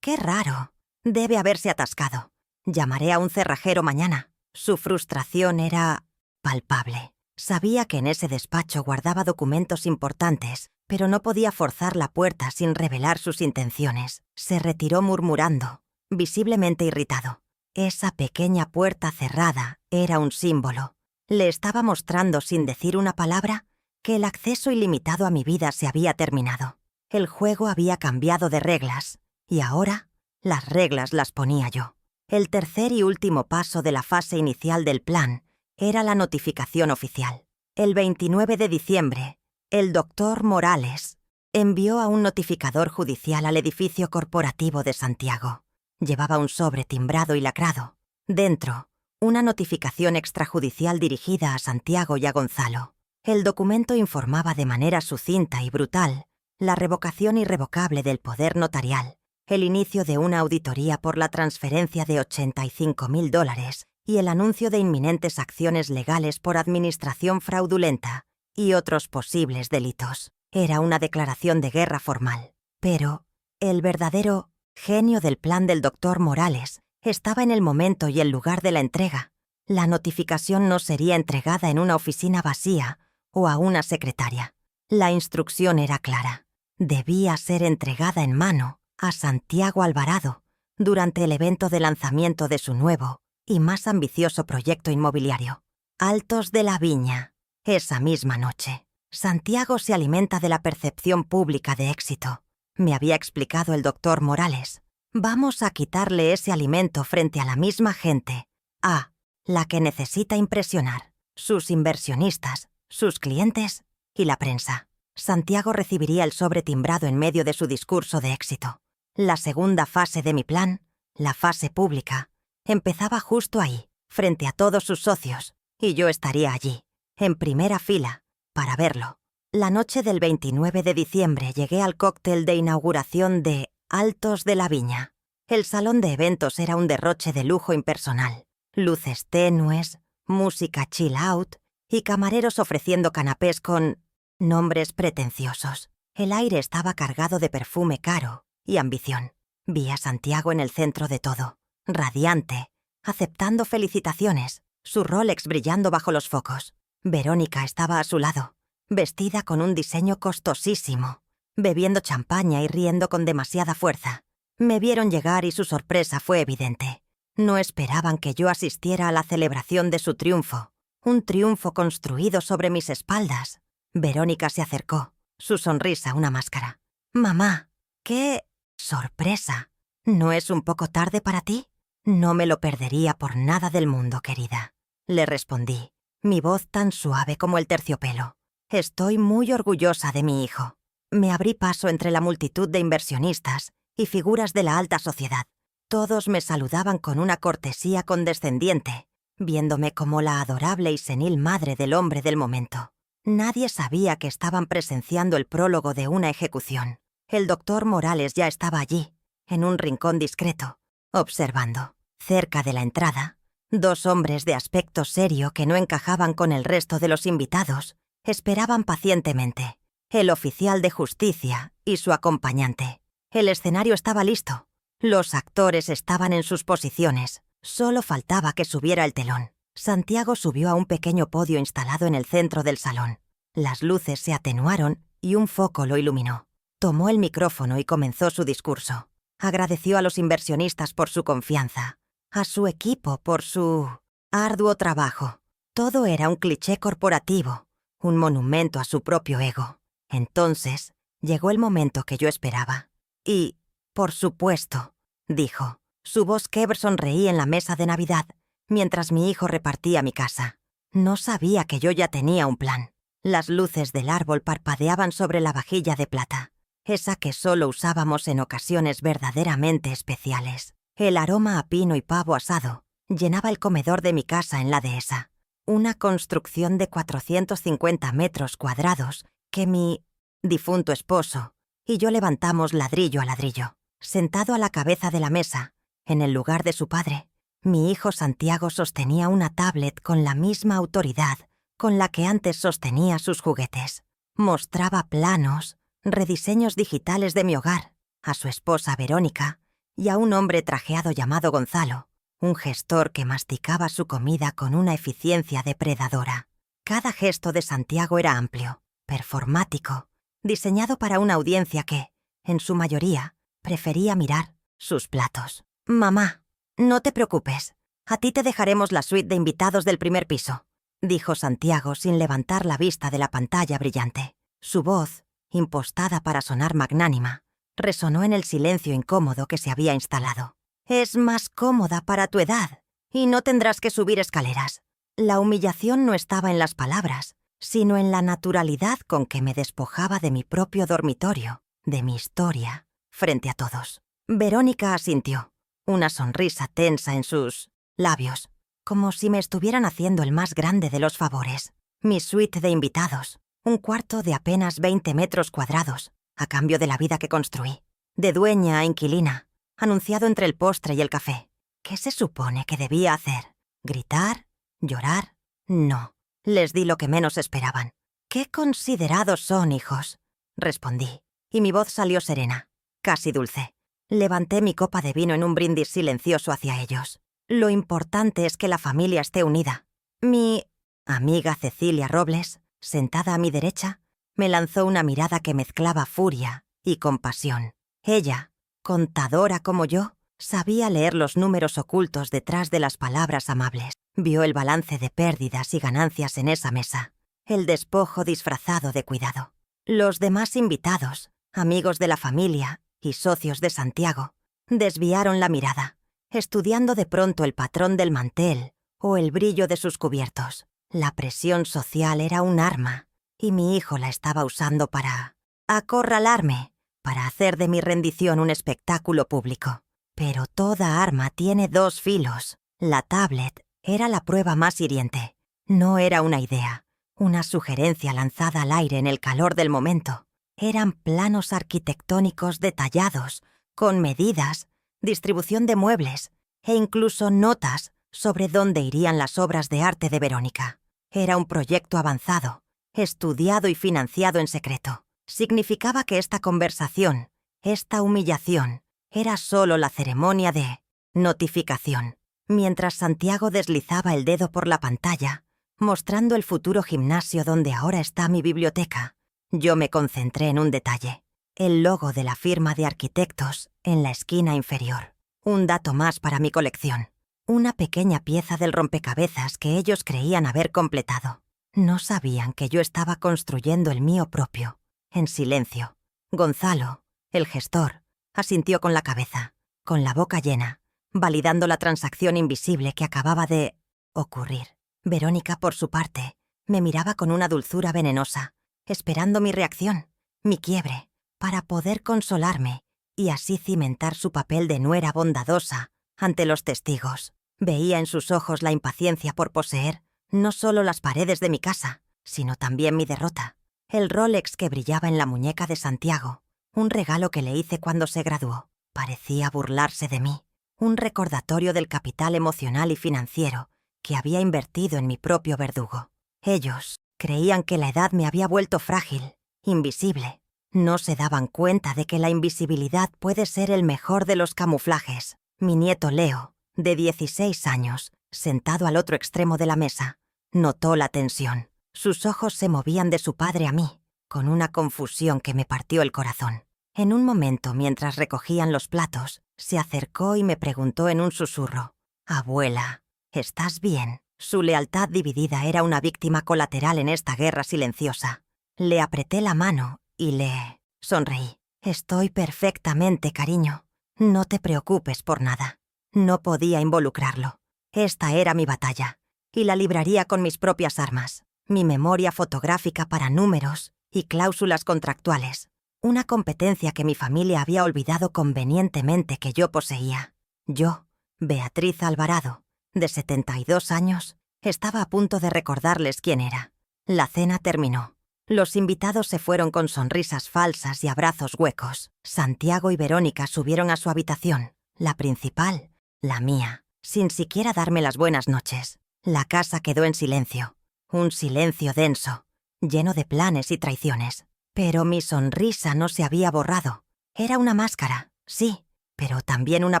qué raro. Debe haberse atascado. Llamaré a un cerrajero mañana». Su frustración era palpable. Sabía que en ese despacho guardaba documentos importantes, pero no podía forzar la puerta sin revelar sus intenciones. Se retiró murmurando, visiblemente irritado. Esa pequeña puerta cerrada era un símbolo. Le estaba mostrando sin decir una palabra que el acceso ilimitado a mi vida se había terminado. El juego había cambiado de reglas, y ahora las reglas las ponía yo. El tercer y último paso de la fase inicial del plan era la notificación oficial. El 29 de diciembre, el doctor Morales envió a un notificador judicial al edificio corporativo de Santiago. Llevaba un sobre timbrado y lacrado. Dentro, una notificación extrajudicial dirigida a Santiago y a Gonzalo. El documento informaba de manera sucinta y brutal la revocación irrevocable del poder notarial, el inicio de una auditoría por la transferencia de $85.000 y el anuncio de inminentes acciones legales por administración fraudulenta y otros posibles delitos. Era una declaración de guerra formal. Pero el verdadero genio del plan del doctor Morales estaba en el momento y el lugar de la entrega. La notificación no sería entregada en una oficina vacía o a una secretaria. La instrucción era clara. Debía ser entregada en mano a Santiago Alvarado durante el evento de lanzamiento de su nuevo y más ambicioso proyecto inmobiliario, Altos de la Viña. Esa misma noche, Santiago se alimenta de la percepción pública de éxito. Me había explicado el doctor Morales. Vamos a quitarle ese alimento frente a la misma gente, a la que necesita impresionar, sus inversionistas, sus clientes y la prensa. Santiago recibiría el sobre timbrado en medio de su discurso de éxito. La segunda fase de mi plan, la fase pública, empezaba justo ahí, frente a todos sus socios, y yo estaría allí, en primera fila, para verlo. La noche del 29 de diciembre llegué al cóctel de inauguración de Altos de la Viña. El salón de eventos era un derroche de lujo impersonal. Luces tenues, música chill out y camareros ofreciendo canapés con nombres pretenciosos. El aire estaba cargado de perfume caro y ambición. Vi a Santiago en el centro de todo, radiante, aceptando felicitaciones, su Rolex brillando bajo los focos. Verónica estaba a su lado, vestida con un diseño costosísimo, bebiendo champaña y riendo con demasiada fuerza. Me vieron llegar y su sorpresa fue evidente. No esperaban que yo asistiera a la celebración de su triunfo, un triunfo construido sobre mis espaldas. Verónica se acercó, su sonrisa una máscara. «Mamá, qué sorpresa. ¿No es un poco tarde para ti?» «No me lo perdería por nada del mundo, querida», le respondí, mi voz tan suave como el terciopelo. «Estoy muy orgullosa de mi hijo». Me abrí paso entre la multitud de inversionistas y figuras de la alta sociedad. Todos me saludaban con una cortesía condescendiente, viéndome como la adorable y senil madre del hombre del momento. Nadie sabía que estaban presenciando el prólogo de una ejecución. El doctor Morales ya estaba allí, en un rincón discreto, observando. Cerca de la entrada, dos hombres de aspecto serio que no encajaban con el resto de los invitados esperaban pacientemente. el oficial de justicia y su acompañante. El escenario estaba listo. Los actores estaban en sus posiciones. Solo faltaba que subiera el telón. Santiago subió a un pequeño podio instalado en el centro del salón. Las luces se atenuaron y un foco lo iluminó. Tomó el micrófono y comenzó su discurso. Agradeció a los inversionistas por su confianza, a su equipo por su arduo trabajo. Todo era un cliché corporativo, un monumento a su propio ego. Entonces, llegó el momento que yo esperaba. Y, por supuesto, dijo. Su voz quebra sonreí en la mesa de Navidad, mientras mi hijo repartía mi casa. No sabía que yo ya tenía un plan. Las luces del árbol parpadeaban sobre la vajilla de plata, esa que solo usábamos en ocasiones verdaderamente especiales. El aroma a pino y pavo asado llenaba el comedor de mi casa en la dehesa, una construcción de 450 metros cuadrados que mi difunto esposo y yo levantamos ladrillo a ladrillo. Sentado a la cabeza de la mesa, en el lugar de su padre, mi hijo Santiago sostenía una tablet con la misma autoridad con la que antes sostenía sus juguetes. Mostraba planos, rediseños digitales de mi hogar, a su esposa Verónica y a un hombre trajeado llamado Gonzalo, un gestor que masticaba su comida con una eficiencia depredadora. Cada gesto de Santiago era amplio, performático, diseñado para una audiencia que, en su mayoría, prefería mirar sus platos. «Mamá, no te preocupes. A ti te dejaremos la suite de invitados del primer piso», dijo Santiago sin levantar la vista de la pantalla brillante. Su voz, impostada para sonar magnánima, resonó en el silencio incómodo que se había instalado. «Es más cómoda para tu edad y no tendrás que subir escaleras». La humillación no estaba en las palabras, sino en la naturalidad con que me despojaba de mi propio dormitorio, de mi historia, frente a todos. Verónica asintió, una sonrisa tensa en sus labios, como si me estuvieran haciendo el más grande de los favores. Mi suite de invitados, un cuarto de apenas 20 metros cuadrados, a cambio de la vida que construí. De dueña a inquilina, anunciado entre el postre y el café. ¿Qué se supone que debía hacer? ¿Gritar? ¿Llorar? No. Les di lo que menos esperaban. «Qué considerados son, hijos», respondí, y mi voz salió serena, casi dulce. Levanté mi copa de vino en un brindis silencioso hacia ellos. Lo importante es que la familia esté unida. Mi amiga Cecilia Robles, sentada a mi derecha, me lanzó una mirada que mezclaba furia y compasión. Ella, contadora como yo, sabía leer los números ocultos detrás de las palabras amables. Vio el balance de pérdidas y ganancias en esa mesa, el despojo disfrazado de cuidado. Los demás invitados, amigos de la familia y socios de Santiago, desviaron la mirada, estudiando de pronto el patrón del mantel o el brillo de sus cubiertos. La presión social era un arma, y mi hijo la estaba usando para acorralarme, para hacer de mi rendición un espectáculo público. Pero toda arma tiene dos filos. La tablet era la prueba más hiriente. No era una idea, una sugerencia lanzada al aire en el calor del momento. Eran planos arquitectónicos detallados, con medidas, distribución de muebles e incluso notas sobre dónde irían las obras de arte de Verónica. Era un proyecto avanzado, estudiado y financiado en secreto. Significaba que esta conversación, esta humillación, era solo la ceremonia de notificación. Mientras Santiago deslizaba el dedo por la pantalla, mostrando el futuro gimnasio donde ahora está mi biblioteca, yo me concentré en un detalle: el logo de la firma de arquitectos en la esquina inferior. Un dato más para mi colección. Una pequeña pieza del rompecabezas que ellos creían haber completado. No sabían que yo estaba construyendo el mío propio, en silencio. Gonzalo, el gestor, asintió con la cabeza, con la boca llena, validando la transacción invisible que acababa de ocurrir. Verónica, por su parte, me miraba con una dulzura venenosa, esperando mi reacción, mi quiebre, para poder consolarme y así cimentar su papel de nuera bondadosa ante los testigos. Veía en sus ojos la impaciencia por poseer no solo las paredes de mi casa, sino también mi derrota. El Rolex que brillaba en la muñeca de Santiago, un regalo que le hice cuando se graduó, parecía burlarse de mí, un recordatorio del capital emocional y financiero que había invertido en mi propio verdugo. Ellos creían que la edad me había vuelto frágil invisible. No se daban cuenta de que la invisibilidad puede ser el mejor de los camuflajes. Mi nieto Leo, de 16 años, sentado al otro extremo de la mesa, notó la tensión. Sus ojos se movían de su padre a mí, con una confusión que me partió el corazón. En un momento, mientras recogían los platos, se acercó y me preguntó en un susurro: «Abuela, ¿estás bien?». Su lealtad dividida era una víctima colateral en esta guerra silenciosa. Le apreté la mano y le sonreí. «Estoy perfectamente, cariño. No te preocupes por nada». No podía involucrarlo. Esta era mi batalla, y la libraría con mis propias armas. Mi memoria fotográfica para números y cláusulas contractuales. Una competencia que mi familia había olvidado convenientemente que yo poseía. Yo, Beatriz Alvarado, de 72 años, estaba a punto de recordarles quién era. La cena terminó. Los invitados se fueron con sonrisas falsas y abrazos huecos. Santiago y Verónica subieron a su habitación, la principal, la mía, sin siquiera darme las buenas noches. La casa quedó en silencio, un silencio denso, lleno de planes y traiciones. Pero mi sonrisa no se había borrado. Era una máscara, sí, pero también una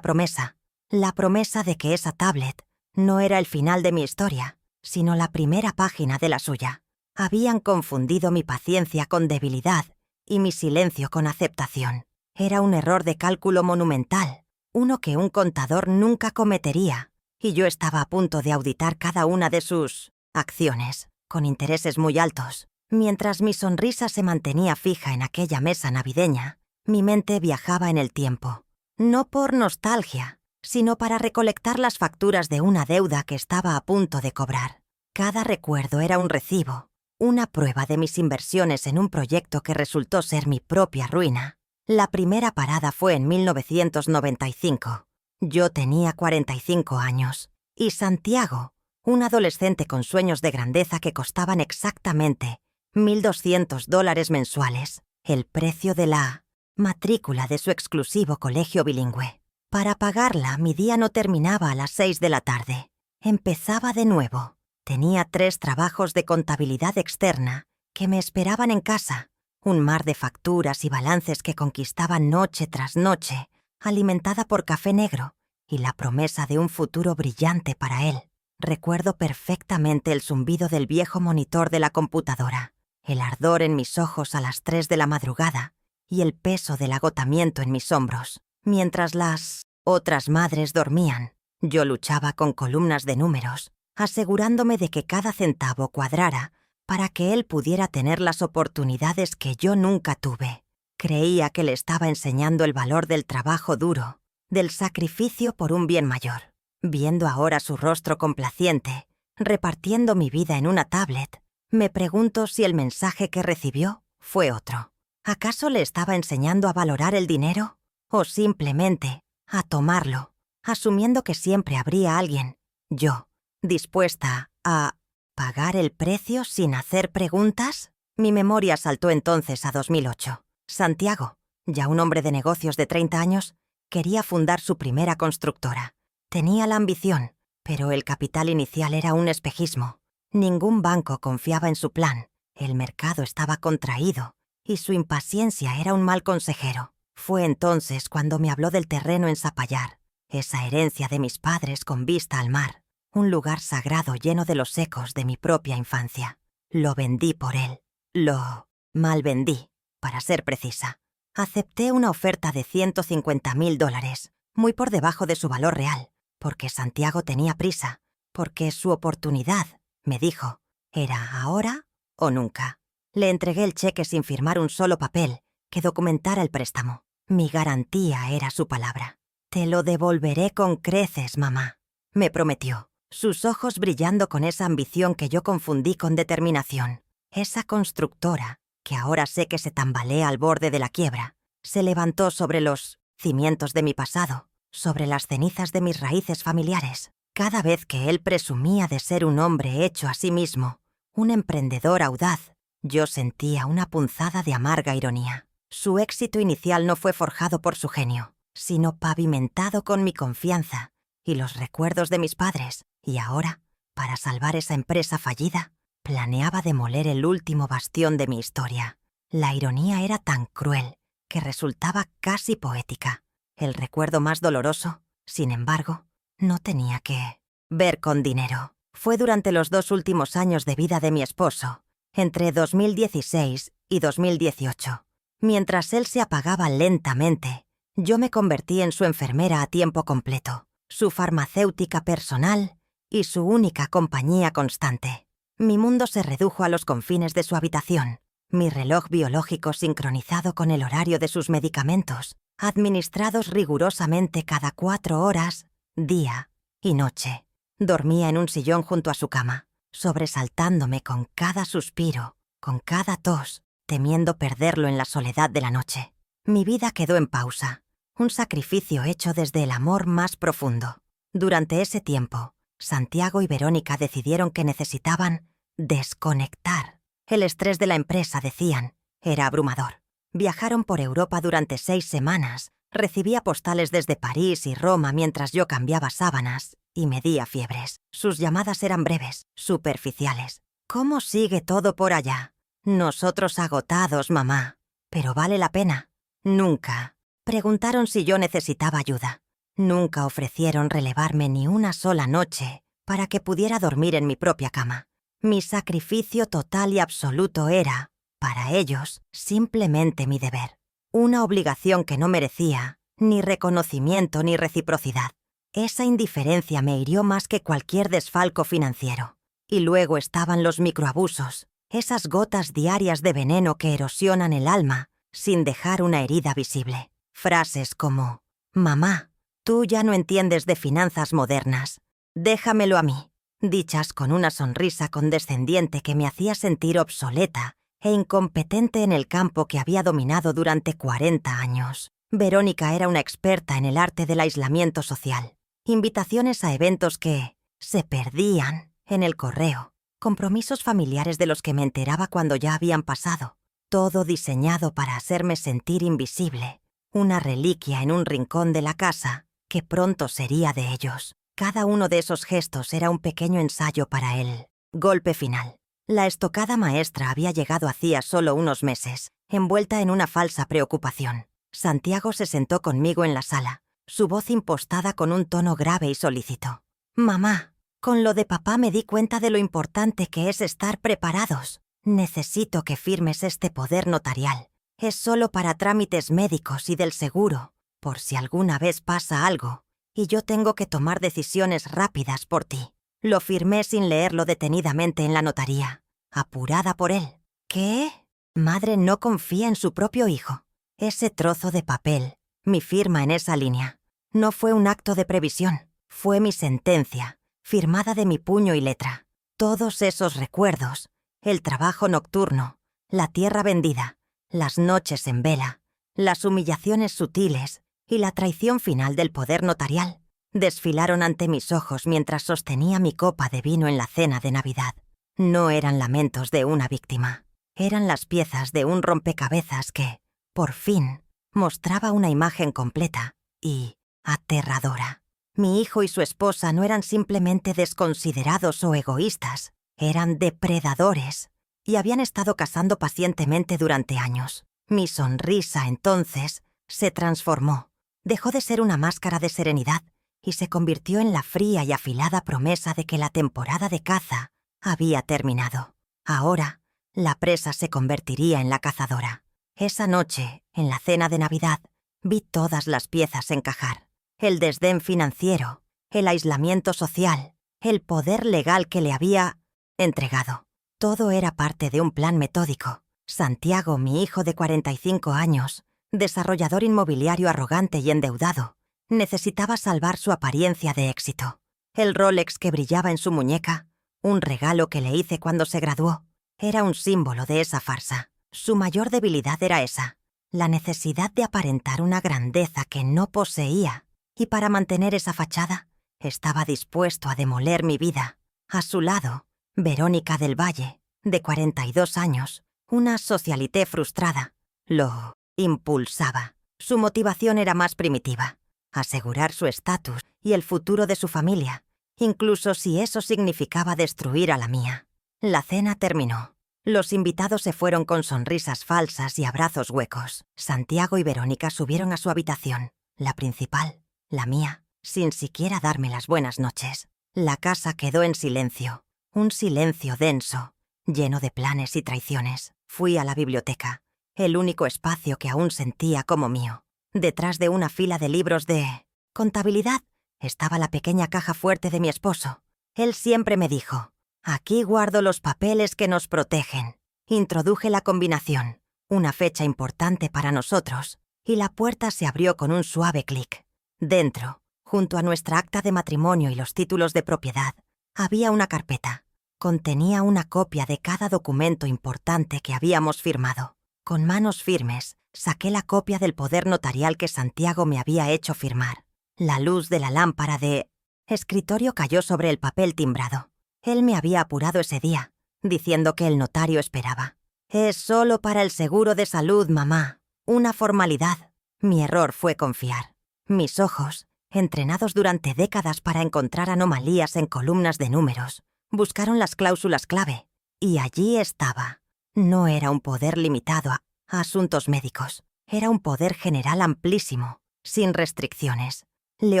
promesa. La promesa de que esa tablet no era el final de mi historia, sino la primera página de la suya. Habían confundido mi paciencia con debilidad y mi silencio con aceptación. Era un error de cálculo monumental, uno que un contador nunca cometería, y yo estaba a punto de auditar cada una de sus acciones, con intereses muy altos. Mientras mi sonrisa se mantenía fija en aquella mesa navideña, mi mente viajaba en el tiempo. No por nostalgia, sino para recolectar las facturas de una deuda que estaba a punto de cobrar. Cada recuerdo era un recibo, una prueba de mis inversiones en un proyecto que resultó ser mi propia ruina. La primera parada fue en 1995. Yo tenía 45 años, y Santiago, un adolescente con sueños de grandeza que costaban exactamente $1.200 mensuales, el precio de la matrícula de su exclusivo colegio bilingüe. Para pagarla, mi día no terminaba a las 6 de la tarde. Empezaba de nuevo. Tenía 3 trabajos de contabilidad externa que me esperaban en casa, un mar de facturas y balances que conquistaba noche tras noche, alimentada por café negro y la promesa de un futuro brillante para él. Recuerdo perfectamente el zumbido del viejo monitor de la computadora, el ardor en mis ojos a las 3 de la madrugada y el peso del agotamiento en mis hombros. Mientras las otras madres dormían, yo luchaba con columnas de números, asegurándome de que cada centavo cuadrara para que él pudiera tener las oportunidades que yo nunca tuve. Creía que le estaba enseñando el valor del trabajo duro, del sacrificio por un bien mayor. Viendo ahora su rostro complaciente, repartiendo mi vida en una tablet, me pregunto si el mensaje que recibió fue otro. ¿Acaso le estaba enseñando a valorar el dinero? ¿O simplemente a tomarlo, asumiendo que siempre habría alguien, yo, dispuesta a pagar el precio sin hacer preguntas? Mi memoria saltó entonces a 2008. Santiago, ya un hombre de negocios de 30 años, quería fundar su primera constructora. Tenía la ambición, pero el capital inicial era un espejismo. Ningún banco confiaba en su plan, el mercado estaba contraído y su impaciencia era un mal consejero. Fue entonces cuando me habló del terreno en Zapallar, esa herencia de mis padres con vista al mar, un lugar sagrado lleno de los ecos de mi propia infancia. Lo vendí por él. Lo malvendí, para ser precisa. Acepté una oferta de $150.000, muy por debajo de su valor real, porque Santiago tenía prisa, porque su oportunidad, me dijo, era ahora o nunca. Le entregué el cheque sin firmar un solo papel que documentara el préstamo. Mi garantía era su palabra. «Te lo devolveré con creces, mamá», me prometió, sus ojos brillando con esa ambición que yo confundí con determinación. Esa constructora, que ahora sé que se tambalea al borde de la quiebra, se levantó sobre los cimientos de mi pasado, sobre las cenizas de mis raíces familiares. Cada vez que él presumía de ser un hombre hecho a sí mismo, un emprendedor audaz, yo sentía una punzada de amarga ironía. Su éxito inicial no fue forjado por su genio, sino pavimentado con mi confianza y los recuerdos de mis padres. Y ahora, para salvar esa empresa fallida, planeaba demoler el último bastión de mi historia, La ironía era tan cruel que resultaba casi poética. El recuerdo más doloroso, sin embargo, no tenía que ver con dinero. Fue durante los 2 últimos años de vida de mi esposo, entre 2016 y 2018. Mientras él se apagaba lentamente, yo me convertí en su enfermera a tiempo completo, su farmacéutica personal y su única compañía constante. Mi mundo se redujo a los confines de su habitación, mi reloj biológico sincronizado con el horario de sus medicamentos, administrados rigurosamente cada 4 horas, día y noche. Dormía en un sillón junto a su cama, sobresaltándome con cada suspiro, con cada tos, temiendo perderlo en la soledad de la noche. Mi vida quedó en pausa, un sacrificio hecho desde el amor más profundo. Durante ese tiempo, Santiago y Verónica decidieron que necesitaban desconectar. El estrés de la empresa, decían, era abrumador. Viajaron por Europa durante 6 semanas, recibía postales desde París y Roma mientras yo cambiaba sábanas y medía fiebres. Sus llamadas eran breves, superficiales. ¿Cómo sigue todo por allá? Nosotros agotados, mamá. ¿Pero vale la pena? Nunca. Preguntaron si yo necesitaba ayuda. Nunca ofrecieron relevarme ni una sola noche para que pudiera dormir en mi propia cama. Mi sacrificio total y absoluto era, para ellos, simplemente mi deber. Una obligación que no merecía ni reconocimiento ni reciprocidad. Esa indiferencia me hirió más que cualquier desfalco financiero. Y luego estaban los microabusos, esas gotas diarias de veneno que erosionan el alma sin dejar una herida visible. Frases como, «Mamá, tú ya no entiendes de finanzas modernas. Déjamelo a mí», dichas con una sonrisa condescendiente que me hacía sentir obsoleta e incompetente en el campo que había dominado durante 40 años. Verónica era una experta en el arte del aislamiento social. Invitaciones a eventos que se perdían en el correo. Compromisos familiares de los que me enteraba cuando ya habían pasado. Todo diseñado para hacerme sentir invisible. Una reliquia en un rincón de la casa que pronto sería de ellos. Cada uno de esos gestos era un pequeño ensayo para el golpe final. La estocada maestra había llegado hacía solo unos meses, envuelta en una falsa preocupación. Santiago se sentó conmigo en la sala, su voz impostada con un tono grave y solícito. «Mamá, con lo de papá me di cuenta de lo importante que es estar preparados. Necesito que firmes este poder notarial. Es solo para trámites médicos y del seguro, por si alguna vez pasa algo, y yo tengo que tomar decisiones rápidas por ti». Lo firmé sin leerlo detenidamente en la notaría, apurada por él. ¿Qué? Madre no confía en su propio hijo. Ese trozo de papel, mi firma en esa línea, no fue un acto de previsión, fue mi sentencia, firmada de mi puño y letra. Todos esos recuerdos, el trabajo nocturno, la tierra vendida, las noches en vela, las humillaciones sutiles y la traición final del poder notarial, desfilaron ante mis ojos mientras sostenía mi copa de vino en la cena de Navidad. No eran lamentos de una víctima, eran las piezas de un rompecabezas que, por fin, mostraba una imagen completa y aterradora. Mi hijo y su esposa no eran simplemente desconsiderados o egoístas, eran depredadores y habían estado cazando pacientemente durante años. Mi sonrisa, entonces, se transformó. Dejó de ser una máscara de serenidad y se convirtió en la fría y afilada promesa de que la temporada de caza había terminado. Ahora, la presa se convertiría en la cazadora. Esa noche, en la cena de Navidad, vi todas las piezas encajar. El desdén financiero, el aislamiento social, el poder legal que le había entregado. Todo era parte de un plan metódico. Santiago, mi hijo de 45 años, desarrollador inmobiliario arrogante y endeudado, necesitaba salvar su apariencia de éxito. El Rolex que brillaba en su muñeca, un regalo que le hice cuando se graduó, era un símbolo de esa farsa. Su mayor debilidad era esa, la necesidad de aparentar una grandeza que no poseía, y para mantener esa fachada, estaba dispuesto a demoler mi vida. A su lado, Verónica del Valle, de 42 años, una socialité frustrada, lo impulsaba. Su motivación era más primitiva: asegurar su estatus y el futuro de su familia, incluso si eso significaba destruir a la mía. La cena terminó. Los invitados se fueron con sonrisas falsas y abrazos huecos. Santiago y Verónica subieron a su habitación, la principal, la mía, sin siquiera darme las buenas noches. La casa quedó en silencio, un silencio denso, lleno de planes y traiciones. Fui a la biblioteca, el único espacio que aún sentía como mío. Detrás de una fila de libros de contabilidad estaba la pequeña caja fuerte de mi esposo. Él siempre me dijo: «Aquí guardo los papeles que nos protegen». Introduje la combinación, una fecha importante para nosotros, y la puerta se abrió con un suave clic. Dentro, junto a nuestra acta de matrimonio y los títulos de propiedad, había una carpeta. Contenía una copia de cada documento importante que habíamos firmado. Con manos firmes, saqué la copia del poder notarial que Santiago me había hecho firmar. La luz de la lámpara de escritorio cayó sobre el papel timbrado. Él me había apurado ese día, diciendo que el notario esperaba. «Es solo para el seguro de salud, mamá. Una formalidad». Mi error fue confiar. Mis ojos, entrenados durante décadas para encontrar anomalías en columnas de números, buscaron las cláusulas clave. Y allí estaba. No era un poder limitado a asuntos médicos. Era un poder general amplísimo, sin restricciones. Le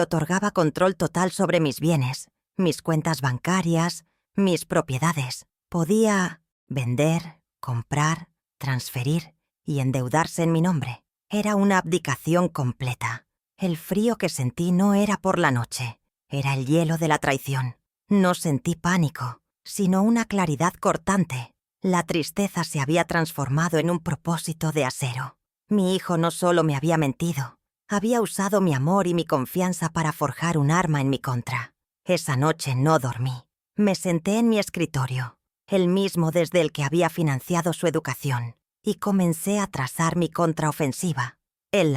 otorgaba control total sobre mis bienes, mis cuentas bancarias, mis propiedades. Podía vender, comprar, transferir y endeudarse en mi nombre. Era una abdicación completa. El frío que sentí no era por la noche, era el hielo de la traición. No sentí pánico, sino una claridad cortante. La tristeza se había transformado en un propósito de acero. Mi hijo no solo me había mentido, había usado mi amor y mi confianza para forjar un arma en mi contra. Esa noche no dormí. Me senté en mi escritorio, el mismo desde el que había financiado su educación, y comencé a trazar mi contraofensiva. El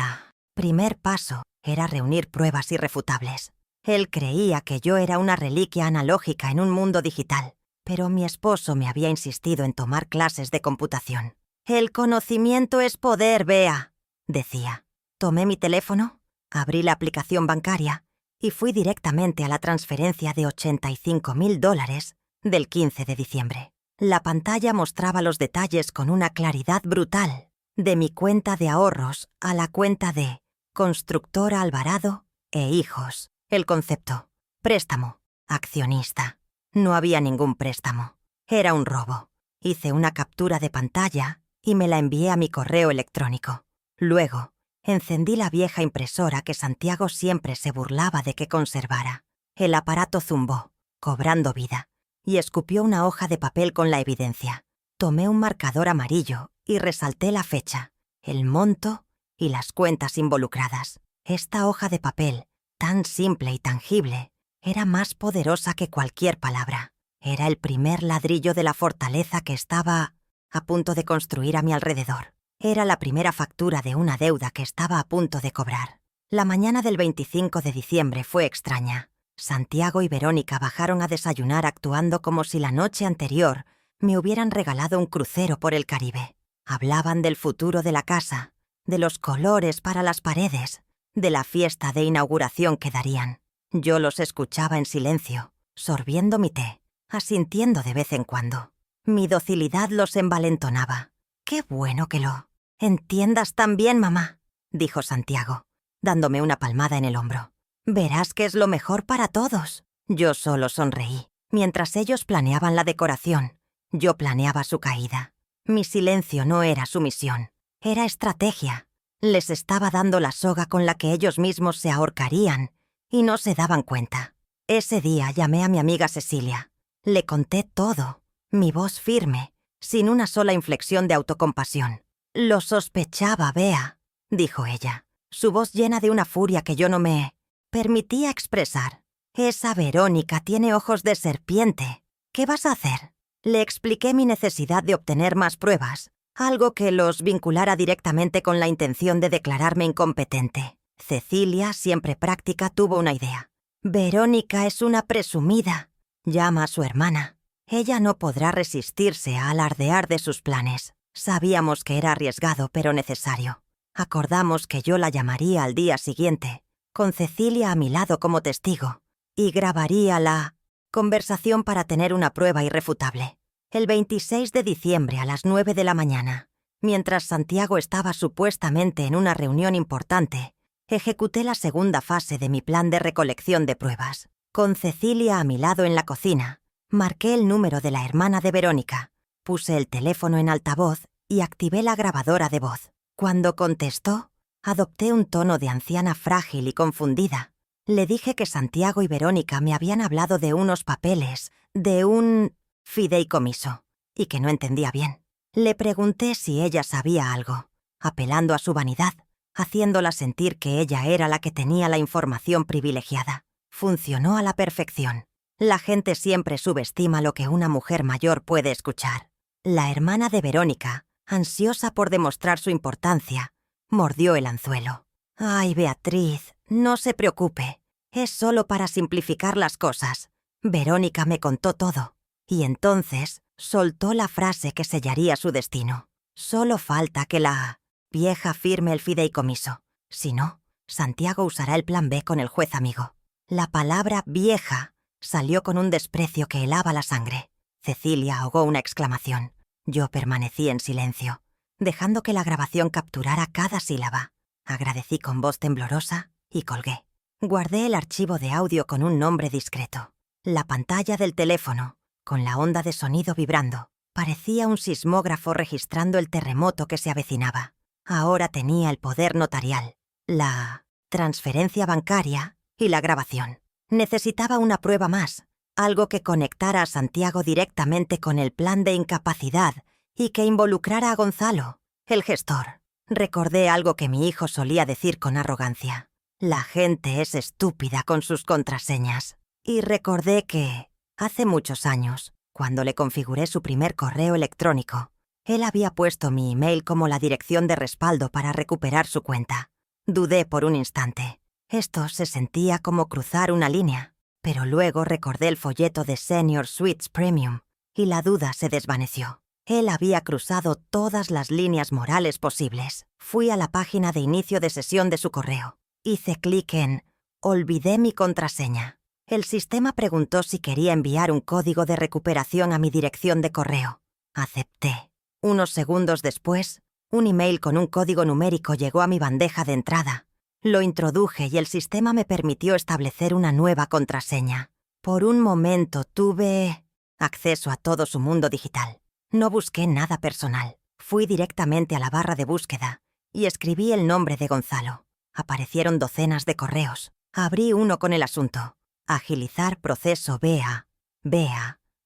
primer paso era reunir pruebas irrefutables. Él creía que yo era una reliquia analógica en un mundo digital, pero mi esposo me había insistido en tomar clases de computación. «El conocimiento es poder, Bea», decía. Tomé mi teléfono, abrí la aplicación bancaria y fui directamente a la transferencia de $85,000 del 15 de diciembre. La pantalla mostraba los detalles con una claridad brutal, de mi cuenta de ahorros a la cuenta de Constructora Alvarado e Hijos. El concepto: préstamo, accionista. No había ningún préstamo. Era un robo. Hice una captura de pantalla y me la envié a mi correo electrónico. Luego, encendí la vieja impresora que Santiago siempre se burlaba de que conservara. El aparato zumbó, cobrando vida, y escupió una hoja de papel con la evidencia. Tomé un marcador amarillo y resalté la fecha, el monto y las cuentas involucradas. Esta hoja de papel, tan simple y tangible, era más poderosa que cualquier palabra. Era el primer ladrillo de la fortaleza que estaba a punto de construir a mi alrededor. Era la primera factura de una deuda que estaba a punto de cobrar. La mañana del 25 de diciembre fue extraña. Santiago y Verónica bajaron a desayunar actuando como si la noche anterior me hubieran regalado un crucero por el Caribe. Hablaban del futuro de la casa, de los colores para las paredes, de la fiesta de inauguración que darían. Yo los escuchaba en silencio, sorbiendo mi té, asintiendo de vez en cuando. Mi docilidad los envalentonaba. «Qué bueno que lo entiendas tan bien, mamá», dijo Santiago, dándome una palmada en el hombro. «Verás que es lo mejor para todos». Yo solo sonreí. Mientras ellos planeaban la decoración, yo planeaba su caída. Mi silencio no era sumisión, era estrategia. Les estaba dando la soga con la que ellos mismos se ahorcarían y no se daban cuenta. Ese día llamé a mi amiga Cecilia. Le conté todo, mi voz firme, sin una sola inflexión de autocompasión. «Lo sospechaba, Bea», dijo ella, su voz llena de una furia que yo no me permitía expresar. «Esa Verónica tiene ojos de serpiente. ¿Qué vas a hacer?» Le expliqué mi necesidad de obtener más pruebas, algo que los vinculara directamente con la intención de declararme incompetente. Cecilia, siempre práctica, tuvo una idea. «Verónica es una presumida. Llama a su hermana. Ella no podrá resistirse a alardear de sus planes». Sabíamos que era arriesgado pero necesario. Acordamos que yo la llamaría al día siguiente, con Cecilia a mi lado como testigo, y grabaría la conversación para tener una prueba irrefutable. El 26 de diciembre a las 9 de la mañana, mientras Santiago estaba supuestamente en una reunión importante, ejecuté la segunda fase de mi plan de recolección de pruebas. Con Cecilia a mi lado en la cocina, marqué el número de la hermana de Verónica, puse el teléfono en altavoz y activé la grabadora de voz. Cuando contestó, adopté un tono de anciana frágil y confundida. Le dije que Santiago y Verónica me habían hablado de unos papeles, de un fideicomiso, y que no entendía bien. Le pregunté si ella sabía algo, apelando a su vanidad, haciéndola sentir que ella era la que tenía la información privilegiada. Funcionó a la perfección. La gente siempre subestima lo que una mujer mayor puede escuchar. La hermana de Verónica, ansiosa por demostrar su importancia, mordió el anzuelo. «Ay, Beatriz, no se preocupe. Es solo para simplificar las cosas. Verónica me contó todo». Y entonces soltó la frase que sellaría su destino. «Solo falta que la vieja firme el fideicomiso. Si no, Santiago usará el plan B con el juez amigo». La palabra «vieja» salió con un desprecio que helaba la sangre. Cecilia ahogó una exclamación. Yo permanecí en silencio, dejando que la grabación capturara cada sílaba. Agradecí con voz temblorosa y colgué. Guardé el archivo de audio con un nombre discreto. La pantalla del teléfono, con la onda de sonido vibrando, parecía un sismógrafo registrando el terremoto que se avecinaba. Ahora tenía el poder notarial, la transferencia bancaria y la grabación. Necesitaba una prueba más, algo que conectara a Santiago directamente con el plan de incapacidad y que involucrara a Gonzalo, el gestor. Recordé algo que mi hijo solía decir con arrogancia. La gente es estúpida con sus contraseñas. Y recordé que, hace muchos años, cuando le configuré su primer correo electrónico, él había puesto mi email como la dirección de respaldo para recuperar su cuenta. Dudé por un instante. Esto se sentía como cruzar una línea, pero luego recordé el folleto de Senior Suites Premium y la duda se desvaneció. Él había cruzado todas las líneas morales posibles. Fui a la página de inicio de sesión de su correo. Hice clic en «Olvidé mi contraseña». El sistema preguntó si quería enviar un código de recuperación a mi dirección de correo. Acepté. Unos segundos después, un email con un código numérico llegó a mi bandeja de entrada. Lo introduje y el sistema me permitió establecer una nueva contraseña. Por un momento tuve acceso a todo su mundo digital. No busqué nada personal. Fui directamente a la barra de búsqueda y escribí el nombre de Gonzalo. Aparecieron docenas de correos. Abrí uno con el asunto: agilizar proceso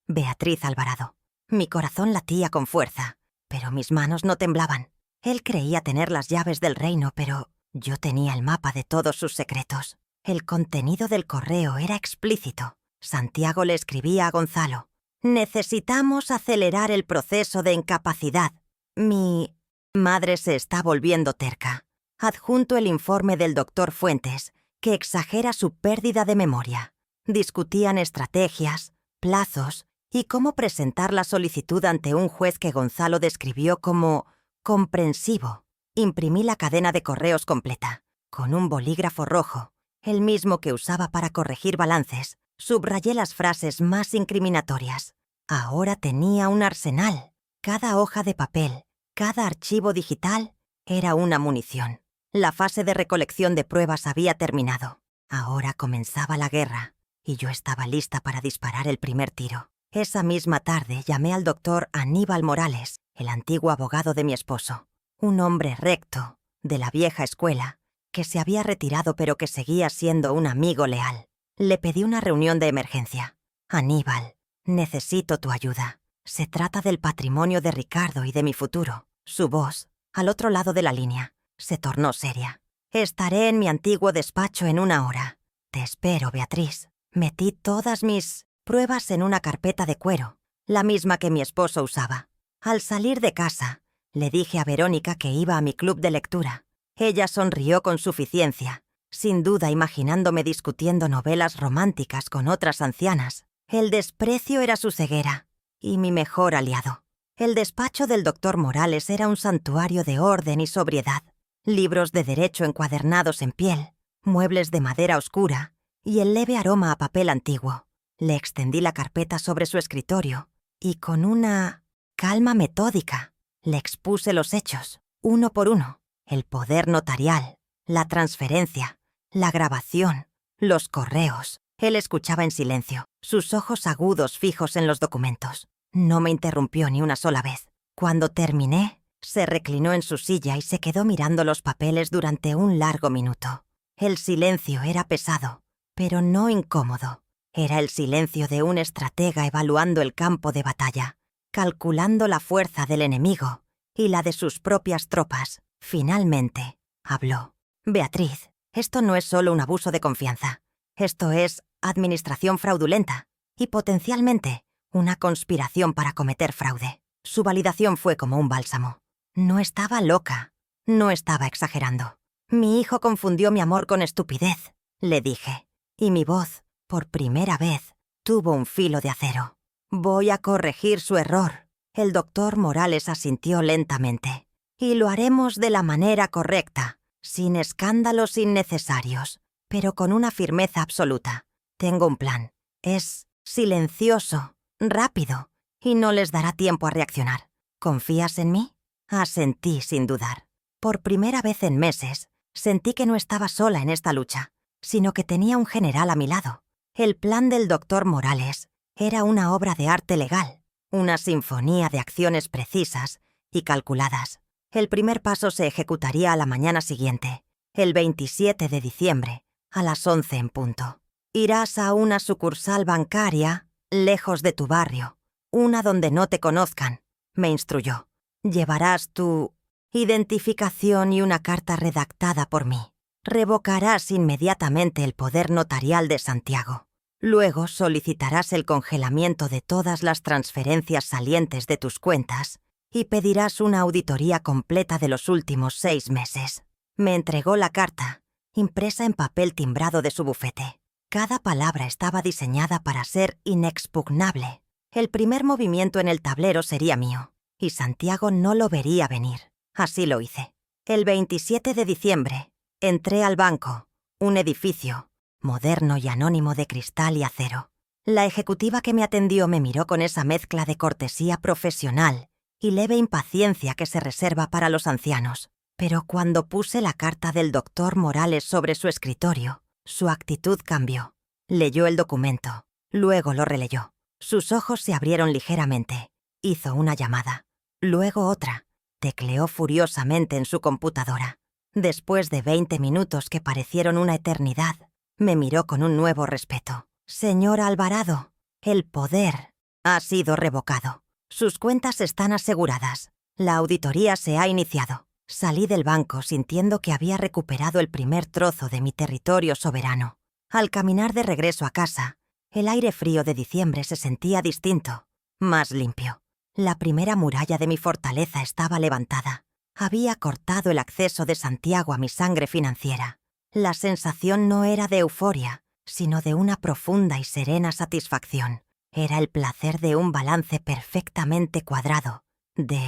Beatriz Alvarado. Mi corazón latía con fuerza, pero mis manos no temblaban. Él creía tener las llaves del reino, pero yo tenía el mapa de todos sus secretos. El contenido del correo era explícito. Santiago le escribía a Gonzalo: «Necesitamos acelerar el proceso de incapacidad. Mi madre se está volviendo terca. Adjunto el informe del doctor Fuentes, que exagera su pérdida de memoria». Discutían estrategias, plazos y cómo presentar la solicitud ante un juez que Gonzalo describió como comprensivo. Imprimí la cadena de correos completa. Con un bolígrafo rojo, el mismo que usaba para corregir balances, subrayé las frases más incriminatorias. Ahora tenía un arsenal. Cada hoja de papel, cada archivo digital, era una munición. La fase de recolección de pruebas había terminado. Ahora comenzaba la guerra, y yo estaba lista para disparar el primer tiro. Esa misma tarde llamé al doctor Aníbal Morales, el antiguo abogado de mi esposo. Un hombre recto, de la vieja escuela, que se había retirado pero que seguía siendo un amigo leal. Le pedí una reunión de emergencia. «Aníbal, necesito tu ayuda. Se trata del patrimonio de Ricardo y de mi futuro». Su voz, al otro lado de la línea, se tornó seria. «Estaré en mi antiguo despacho en 1 hora. Te espero, Beatriz». Metí todas mis pruebas en una carpeta de cuero, la misma que mi esposo usaba. Al salir de casa, le dije a Verónica que iba a mi club de lectura. Ella sonrió con suficiencia, sin duda imaginándome discutiendo novelas románticas con otras ancianas. El desprecio era su ceguera y mi mejor aliado. El despacho del doctor Morales era un santuario de orden y sobriedad. Libros de derecho encuadernados en piel, muebles de madera oscura y el leve aroma a papel antiguo. Le extendí la carpeta sobre su escritorio y con una calma metódica le expuse los hechos, uno por uno: el poder notarial, la transferencia, la grabación, los correos. Él escuchaba en silencio, sus ojos agudos fijos en los documentos. No me interrumpió ni una sola vez. Cuando terminé, se reclinó en su silla y se quedó mirando los papeles durante un largo minuto. El silencio era pesado, pero no incómodo. Era el silencio de un estratega evaluando el campo de batalla, calculando la fuerza del enemigo y la de sus propias tropas. Finalmente, habló. Beatriz, esto no es solo un abuso de confianza. Esto es administración fraudulenta y potencialmente una conspiración para cometer fraude. Su validación fue como un bálsamo. No estaba loca, no estaba exagerando. Mi hijo confundió mi amor con estupidez, le dije, y mi voz, por primera vez, tuvo un filo de acero. Voy a corregir su error. El doctor Morales asintió lentamente. Y lo haremos de la manera correcta, sin escándalos innecesarios, pero con una firmeza absoluta. Tengo un plan. Es silencioso, rápido, y no les dará tiempo a reaccionar. ¿Confías en mí? Asentí sin dudar. Por primera vez en meses, sentí que no estaba sola en esta lucha, sino que tenía un general a mi lado. El plan del doctor Morales era una obra de arte legal, una sinfonía de acciones precisas y calculadas. El primer paso se ejecutaría a la mañana siguiente, el 27 de diciembre, a las 11 en punto. Irás a una sucursal bancaria lejos de tu barrio, una donde no te conozcan, me instruyó. Llevarás tu identificación y una carta redactada por mí. Revocarás inmediatamente el poder notarial de Santiago. Luego solicitarás el congelamiento de todas las transferencias salientes de tus cuentas y pedirás una auditoría completa de los últimos 6 meses. Me entregó la carta, impresa en papel timbrado de su bufete. Cada palabra estaba diseñada para ser inexpugnable. El primer movimiento en el tablero sería mío, y Santiago no lo vería venir. Así lo hice. El 27 de diciembre, entré al banco, un edificio, moderno y anónimo de cristal y acero. La ejecutiva que me atendió me miró con esa mezcla de cortesía profesional y leve impaciencia que se reserva para los ancianos. Pero cuando puse la carta del doctor Morales sobre su escritorio, su actitud cambió. Leyó el documento, luego lo releyó. Sus ojos se abrieron ligeramente. Hizo una llamada, luego otra. Tecleó furiosamente en su computadora. Después de 20 minutos que parecieron una eternidad, me miró con un nuevo respeto. Señor Alvarado, el poder ha sido revocado. Sus cuentas están aseguradas. La auditoría se ha iniciado. Salí del banco sintiendo que había recuperado el primer trozo de mi territorio soberano. Al caminar de regreso a casa, el aire frío de diciembre se sentía distinto, más limpio. La primera muralla de mi fortaleza estaba levantada. Había cortado el acceso de Santiago a mi sangre financiera. La sensación no era de euforia, sino de una profunda y serena satisfacción. Era el placer de un balance perfectamente cuadrado, de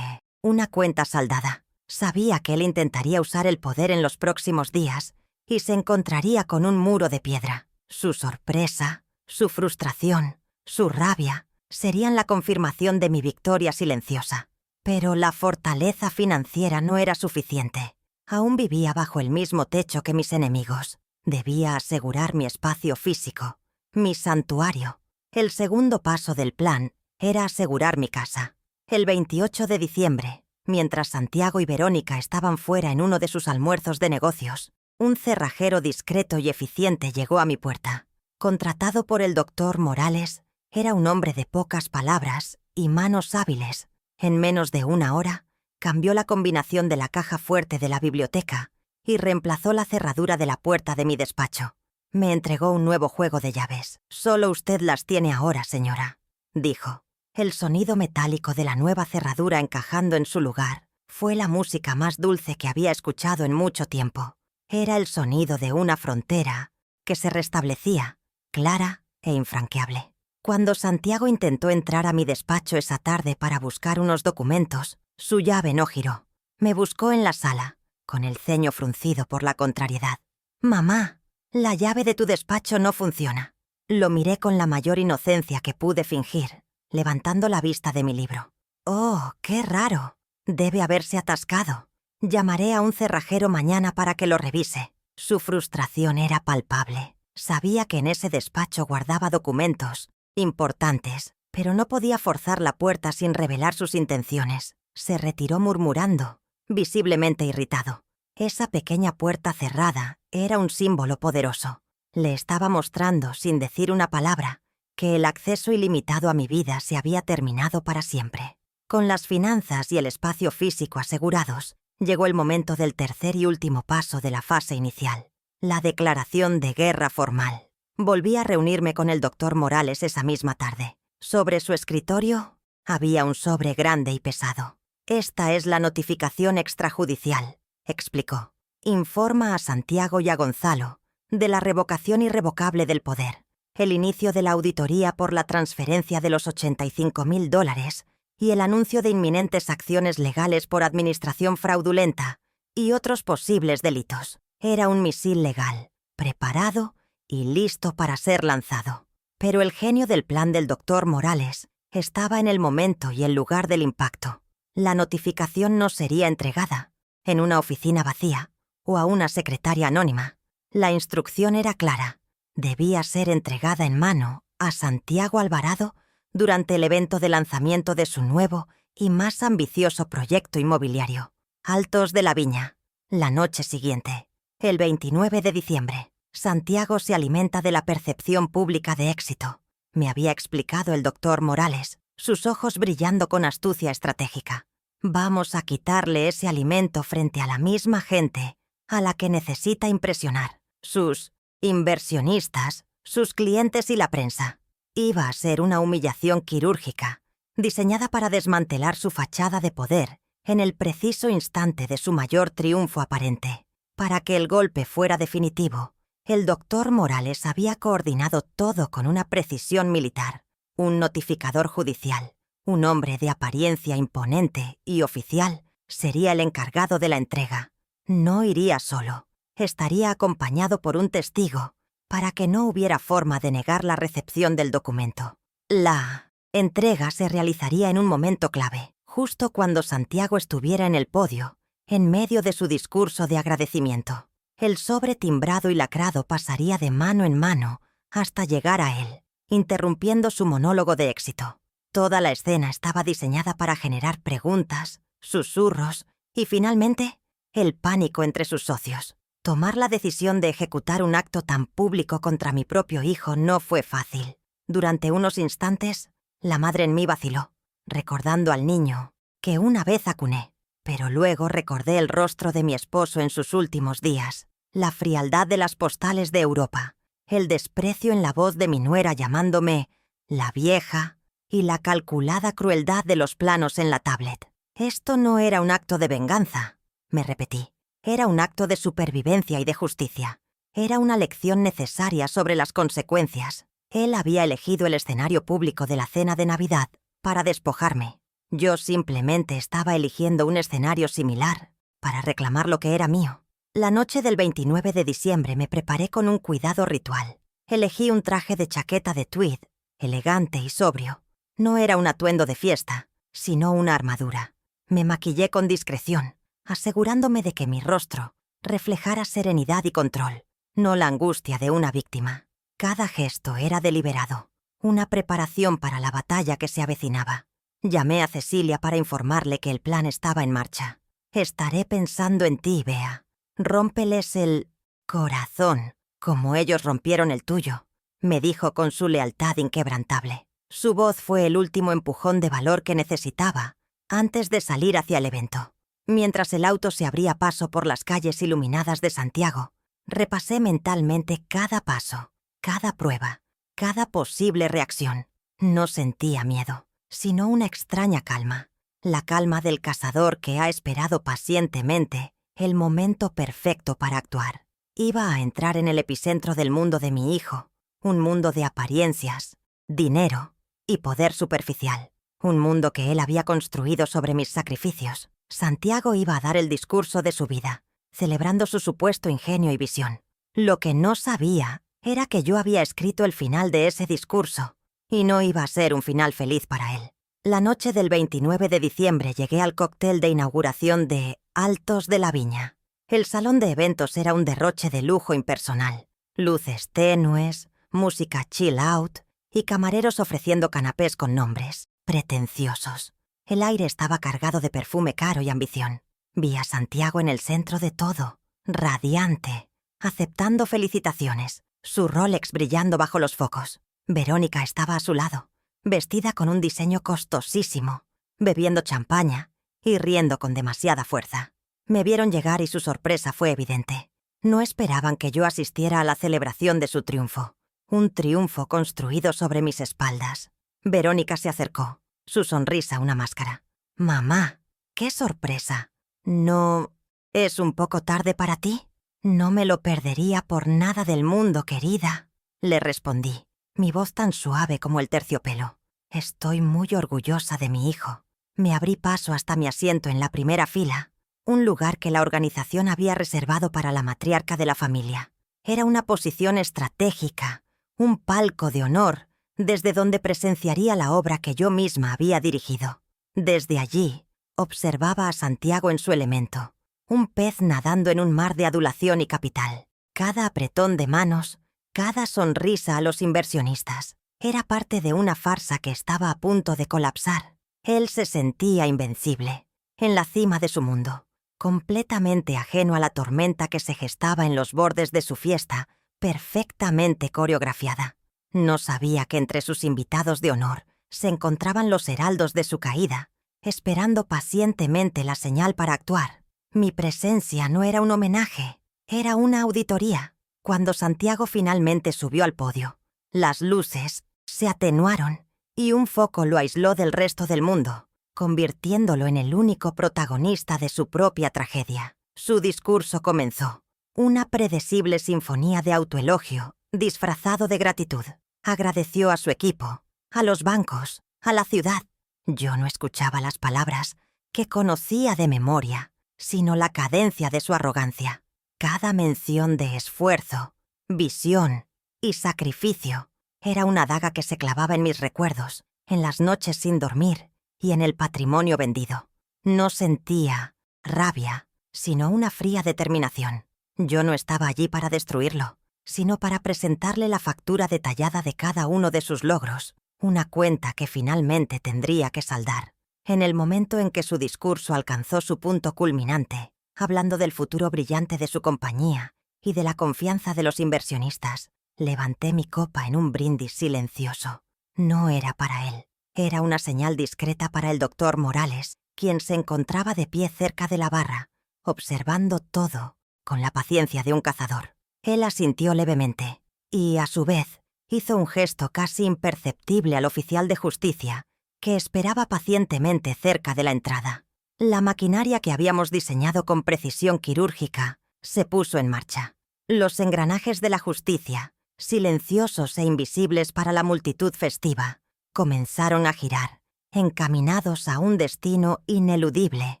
una cuenta saldada. Sabía que él intentaría usar el poder en los próximos días y se encontraría con un muro de piedra. Su sorpresa, su frustración, su rabia serían la confirmación de mi victoria silenciosa. Pero la fortaleza financiera no era suficiente. Aún vivía bajo el mismo techo que mis enemigos. Debía asegurar mi espacio físico, mi santuario. El segundo paso del plan era asegurar mi casa. El 28 de diciembre, mientras Santiago y Verónica estaban fuera en uno de sus almuerzos de negocios, un cerrajero discreto y eficiente llegó a mi puerta. Contratado por el doctor Morales, era un hombre de pocas palabras y manos hábiles. En menos de una hora, cambió la combinación de la caja fuerte de la biblioteca y reemplazó la cerradura de la puerta de mi despacho. Me entregó un nuevo juego de llaves. «Solo usted las tiene ahora, señora», dijo. El sonido metálico de la nueva cerradura encajando en su lugar fue la música más dulce que había escuchado en mucho tiempo. Era el sonido de una frontera que se restablecía, clara e infranqueable. Cuando Santiago intentó entrar a mi despacho esa tarde para buscar unos documentos, su llave no giró. Me buscó en la sala, con el ceño fruncido por la contrariedad. «Mamá, la llave de tu despacho no funciona». Lo miré con la mayor inocencia que pude fingir. levantando la vista de mi libro. «Oh, qué raro. Debe haberse atascado. Llamaré a un cerrajero mañana para que lo revise». Su frustración era palpable. Sabía que en ese despacho guardaba documentos importantes, pero no podía forzar la puerta sin revelar sus intenciones. Se retiró murmurando, visiblemente irritado. Esa pequeña puerta cerrada era un símbolo poderoso. Le estaba mostrando, sin decir una palabra, que el acceso ilimitado a mi vida se había terminado para siempre. Con las finanzas y el espacio físico asegurados, llegó el momento del tercer y último paso de la fase inicial, la declaración de guerra formal. Volví a reunirme con el doctor Morales esa misma tarde. Sobre su escritorio había un sobre grande y pesado. «Esta es la notificación extrajudicial», explicó. «Informa a Santiago y a Gonzalo de la revocación irrevocable del poder, el inicio de la auditoría por la transferencia de los $85.000 y el anuncio de inminentes acciones legales por administración fraudulenta y otros posibles delitos». Era un misil legal, preparado y listo para ser lanzado. Pero el genio del plan del doctor Morales estaba en el momento y el lugar del impacto. La notificación no sería entregada en una oficina vacía o a una secretaria anónima. La instrucción era clara. Debía ser entregada en mano a Santiago Alvarado durante el evento de lanzamiento de su nuevo y más ambicioso proyecto inmobiliario, Altos de la Viña. La noche siguiente, el 29 de diciembre, Santiago se alimenta de la percepción pública de éxito. Me había explicado el doctor Morales, sus ojos brillando con astucia estratégica. Vamos a quitarle ese alimento frente a la misma gente a la que necesita impresionar. Sus inversionistas, sus clientes y la prensa. Iba a ser una humillación quirúrgica, diseñada para desmantelar su fachada de poder en el preciso instante de su mayor triunfo aparente. Para que el golpe fuera definitivo, el doctor Morales había coordinado todo con una precisión militar. Un notificador judicial, un hombre de apariencia imponente y oficial, sería el encargado de la entrega. No iría solo. Estaría acompañado por un testigo, para que no hubiera forma de negar la recepción del documento. La entrega se realizaría en un momento clave, justo cuando Santiago estuviera en el podio, en medio de su discurso de agradecimiento. El sobre timbrado y lacrado pasaría de mano en mano hasta llegar a él, interrumpiendo su monólogo de éxito. Toda la escena estaba diseñada para generar preguntas, susurros y, finalmente, el pánico entre sus socios. Tomar la decisión de ejecutar un acto tan público contra mi propio hijo no fue fácil. Durante unos instantes, la madre en mí vaciló, recordando al niño que una vez acuné. Pero luego recordé el rostro de mi esposo en sus últimos días, la frialdad de las postales de Europa, el desprecio en la voz de mi nuera llamándome la vieja y la calculada crueldad de los planos en la tablet. Esto no era un acto de venganza, me repetí. Era un acto de supervivencia y de justicia. Era una lección necesaria sobre las consecuencias. Él había elegido el escenario público de la cena de Navidad para despojarme. Yo simplemente estaba eligiendo un escenario similar para reclamar lo que era mío. La noche del 29 de diciembre me preparé con un cuidado ritual. Elegí un traje de chaqueta de tweed, elegante y sobrio. No era un atuendo de fiesta, sino una armadura. Me maquillé con discreción, asegurándome de que mi rostro reflejara serenidad y control, no la angustia de una víctima. Cada gesto era deliberado, una preparación para la batalla que se avecinaba. Llamé a Cecilia para informarle que el plan estaba en marcha. «Estaré pensando en ti, Bea. Rómpeles el corazón, como ellos rompieron el tuyo», me dijo con su lealtad inquebrantable. Su voz fue el último empujón de valor que necesitaba antes de salir hacia el evento. Mientras el auto se abría paso por las calles iluminadas de Santiago, repasé mentalmente cada paso, cada prueba, cada posible reacción. No sentía miedo, sino una extraña calma, la calma del cazador que ha esperado pacientemente el momento perfecto para actuar. Iba a entrar en el epicentro del mundo de mi hijo, un mundo de apariencias, dinero y poder superficial, un mundo que él había construido sobre mis sacrificios. Santiago iba a dar el discurso de su vida, celebrando su supuesto ingenio y visión. Lo que no sabía era que yo había escrito el final de ese discurso y no iba a ser un final feliz para él. La noche del 29 de diciembre llegué al cóctel de inauguración de Altos de la Viña. El salón de eventos era un derroche de lujo impersonal. Luces tenues, música chill out y camareros ofreciendo canapés con nombres pretenciosos. El aire estaba cargado de perfume caro y ambición. Vi a Santiago en el centro de todo, radiante, aceptando felicitaciones, su Rolex brillando bajo los focos. Verónica estaba a su lado, vestida con un diseño costosísimo, bebiendo champaña y riendo con demasiada fuerza. Me vieron llegar y su sorpresa fue evidente. No esperaban que yo asistiera a la celebración de su triunfo. Un triunfo construido sobre mis espaldas. Verónica se acercó, su sonrisa una máscara. «Mamá, qué sorpresa. ¿No es un poco tarde para ti?» «No me lo perdería por nada del mundo, querida», le respondí, mi voz tan suave como el terciopelo. «Estoy muy orgullosa de mi hijo». Me abrí paso hasta mi asiento en la primera fila, un lugar que la organización había reservado para la matriarca de la familia. Era una posición estratégica, un palco de honor, desde donde presenciaría la obra que yo misma había dirigido. Desde allí, observaba a Santiago en su elemento, un pez nadando en un mar de adulación y capital. Cada apretón de manos, cada sonrisa a los inversionistas, era parte de una farsa que estaba a punto de colapsar. Él se sentía invencible, en la cima de su mundo, completamente ajeno a la tormenta que se gestaba en los bordes de su fiesta, perfectamente coreografiada. No sabía que entre sus invitados de honor se encontraban los heraldos de su caída, esperando pacientemente la señal para actuar. Mi presencia no era un homenaje, era una auditoría. Cuando Santiago finalmente subió al podio, las luces se atenuaron y un foco lo aisló del resto del mundo, convirtiéndolo en el único protagonista de su propia tragedia. Su discurso comenzó, una predecible sinfonía de autoelogio disfrazado de gratitud. Agradeció a su equipo, a los bancos, a la ciudad. Yo no escuchaba las palabras que conocía de memoria, sino la cadencia de su arrogancia. Cada mención de esfuerzo, visión y sacrificio era una daga que se clavaba en mis recuerdos, en las noches sin dormir y en el patrimonio vendido. No sentía rabia, sino una fría determinación. Yo no estaba allí para destruirlo, sino para presentarle la factura detallada de cada uno de sus logros, una cuenta que finalmente tendría que saldar. En el momento en que su discurso alcanzó su punto culminante, hablando del futuro brillante de su compañía y de la confianza de los inversionistas, levanté mi copa en un brindis silencioso. No era para él, era una señal discreta para el doctor Morales, quien se encontraba de pie cerca de la barra, observando todo con la paciencia de un cazador. Él asintió levemente y, a su vez, hizo un gesto casi imperceptible al oficial de justicia, que esperaba pacientemente cerca de la entrada. La maquinaria que habíamos diseñado con precisión quirúrgica se puso en marcha. Los engranajes de la justicia, silenciosos e invisibles para la multitud festiva, comenzaron a girar, encaminados a un destino ineludible,